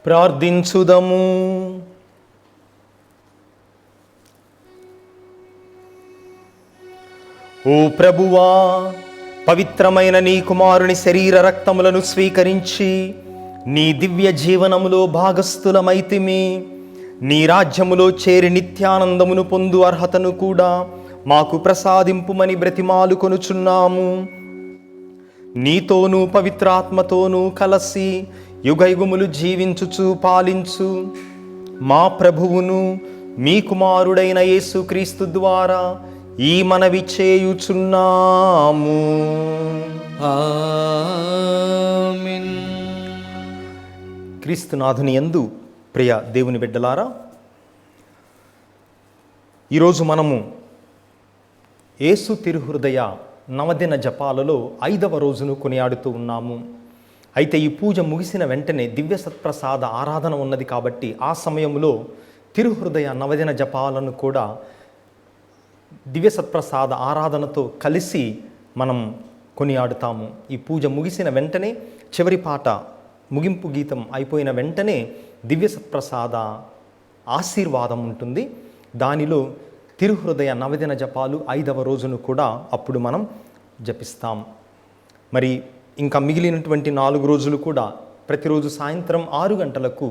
ప్రార్థించుదము. ఓ ప్రభువా, పవిత్రమైన నీ కుమారుని శరీర రక్తములను స్వీకరించి నీ దివ్య జీవనములో భాగస్థులమైతిమి. నీ రాజ్యములో చేరి నిత్యానందమును పొందు అర్హతను కూడా మాకు ప్రసాదింపుమని బ్రతిమాలు కొనుచున్నాము. నీతోనూ పవిత్రాత్మతోనూ కలసి యుగయుగములు జీవించుచు పాలించు మా ప్రభువును మీ కుమారుడైన యేసుక్రీస్తు ద్వారా ఈ మనవి చేయుచున్నాము.
ఆమేన్.
క్రీస్తునాథుని యందు ప్రియ దేవుని బిడ్డలారా, ఈరోజు మనము యేసు తిరుహృదయ నవదిన జపాలలో 5వ రోజును కొనియాడుతూ ఉన్నాము. అయితే ఈ పూజ ముగిసిన వెంటనే దివ్య సత్ప్రసాద ఆరాధన ఉన్నది కాబట్టి ఆ సమయంలో తిరుహృదయ నవదిన జపాలను కూడా దివ్య సత్ప్రసాద ఆరాధనతో కలిసి మనం కొనియాడుతాము. ఈ పూజ ముగిసిన వెంటనే చివరి పాట ముగింపు గీతం అయిపోయిన వెంటనే దివ్య సత్ప్రసాద ఆశీర్వాదం ఉంటుంది. దానిలో తిరుహృదయ నవదిన జపాలు 5వ రోజును కూడా అప్పుడు మనం జపిస్తాం. మరి ఇంకా మిగిలినటువంటి 4 రోజులు కూడా ప్రతిరోజు సాయంత్రం 6 గంటలకు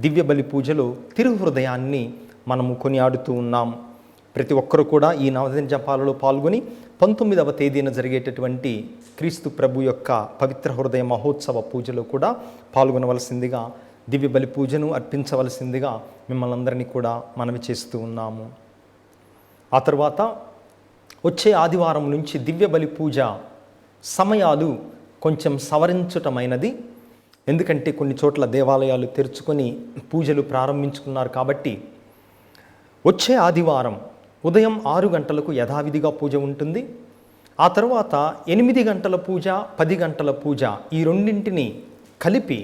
దివ్య బలి పూజలో తిరుహృదయాన్ని మనము కొనియాడుతూ ఉన్నాం. ప్రతి ఒక్కరు కూడా ఈ నవదిన జపాలలో పాల్గొని 19వ తేదీన జరిగేటటువంటి క్రీస్తు ప్రభు యొక్క పవిత్ర హృదయ మహోత్సవ పూజలో కూడా పాల్గొనవలసిందిగా, దివ్య బలి పూజను అర్పించవలసిందిగా మిమ్మల్ని అందరినీ కూడా మనవి చేస్తూ ఉన్నాము. ఆ తర్వాత వచ్చే ఆదివారం నుంచి దివ్య బలి పూజ సమయాలు కొంచెం సవరించటమైనది. ఎందుకంటే కొన్ని చోట్ల దేవాలయాలు తెరుచుకొని పూజలు ప్రారంభించుకున్నారు కాబట్టి వచ్చే ఆదివారం ఉదయం 6 గంటలకు యథావిధిగా పూజ ఉంటుంది. ఆ తర్వాత 8 గంటల పూజ, 10 గంటల పూజ, ఈ రెండింటిని కలిపి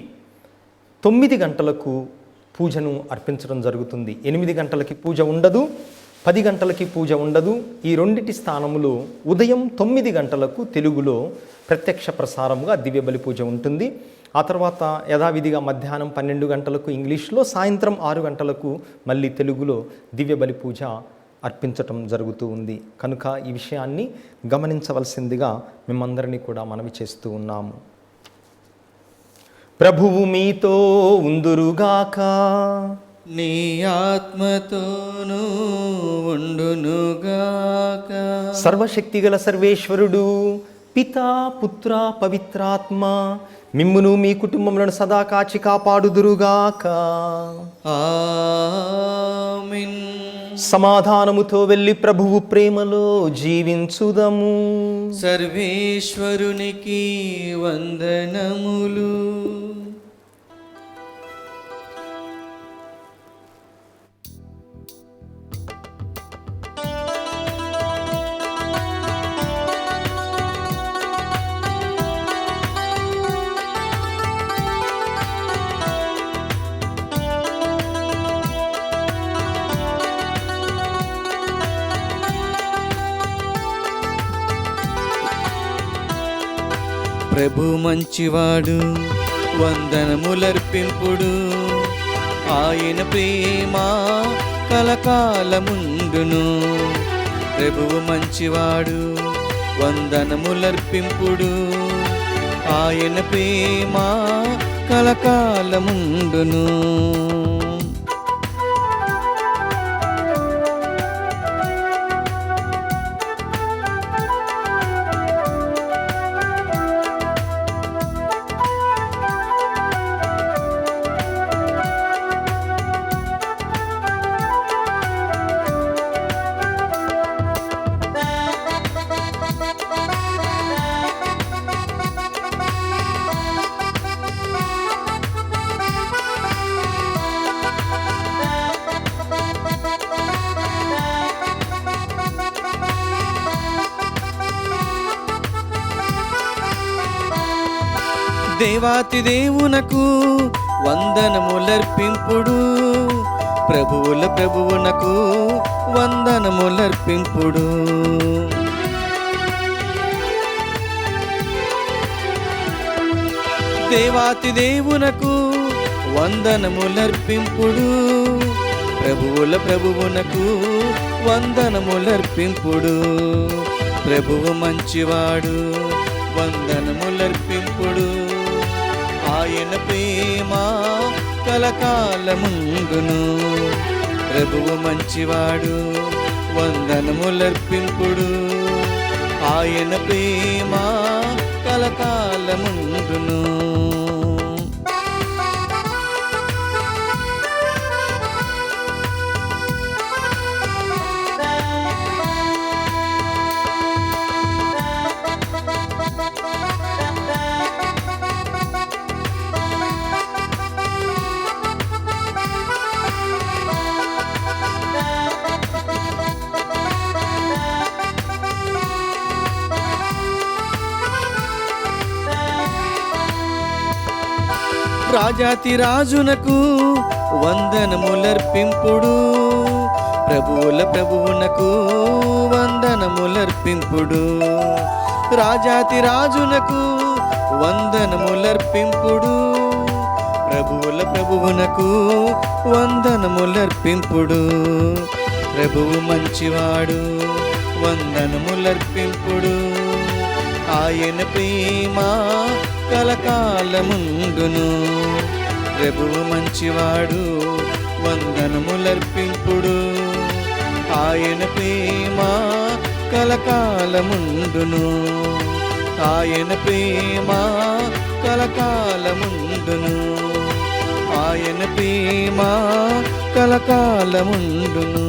9 గంటలకు పూజను అర్పించడం జరుగుతుంది. 8 గంటలకి పూజ ఉండదు, 10 గంటలకి పూజ ఉండదు. ఈ రెండిటి స్థానములో ఉదయం 9 గంటలకు తెలుగులో ప్రత్యక్ష ప్రసారముగా దివ్య బలి పూజ ఉంటుంది. ఆ తర్వాత యథావిధిగా మధ్యాహ్నం 12 గంటలకు ఇంగ్లీష్లో, సాయంత్రం 6 గంటలకు మళ్ళీ తెలుగులో దివ్య బలి పూజ అర్పించటం జరుగుతూ ఉంది. కనుక ఈ విషయాన్ని గమనించవలసిందిగా మిమ్మందరినీ కూడా మనవి చేస్తూ ఉన్నాము. ప్రభువు మీతో ఉందురుగాక.
నీ ఆత్మతోనూ ఉండునుగాక.
సర్వశక్తిగల సర్వేశ్వరుడు పితా, పుత్ర, పవిత్రాత్మ మిమ్మును మీ కుటుంబములను సదా కాచి కాపాడుదురుగాక.
ఆమేన్.
సమాధానముతో వెళ్ళి ప్రభువు ప్రేమలో జీవించుదము.
సర్వేశ్వరునికి వందనములు. ప్రభు మంచివాడు, వందనములర్పింపుడు. ఆయన ప్రేమ కలకాలముండును. ప్రభువు మంచివాడు, వందనములర్పింపుడు. ఆయన ప్రేమ కలకాలముండును. దేవాతి దేవునకు వందనములర్పింపుడు. ప్రభువుల ప్రభువునకు వందనములర్పింపుడు. దేవాతి దేవునకు వందనములర్పింపుడు. ప్రభువుల ప్రభువునకు వందనములర్పింపుడు. ప్రభువు మంచివాడు, వందనములర్పింపుడు. ఆయన ప్రేమ కలకాలముండును. ప్రభువు మంచివాడు, వందనములర్పింపుడు. ఆయన ప్రేమ కలకాలముండును. రాజాతి రాజునకు వందనములర్పింపుడు. ప్రభువుల ప్రభువునకు వందనములర్పింపుడు. రాజాతి రాజునకు వందనములర్పింపుడు. ప్రభువుల ప్రభువునకు వందనములర్పింపుడు. ప్రభువు మంచివాడు, వందనములర్పింపుడు. ఆయన ప్రేమ కలకాలముండును. ప్రభువు మంచివాడు, వందనములర్పింపుడు. ఆయన ప్రేమ కలకాలముండును. ఆయన ప్రేమ కలకాలముండును. ఆయన ప్రేమ కలకాలముండును.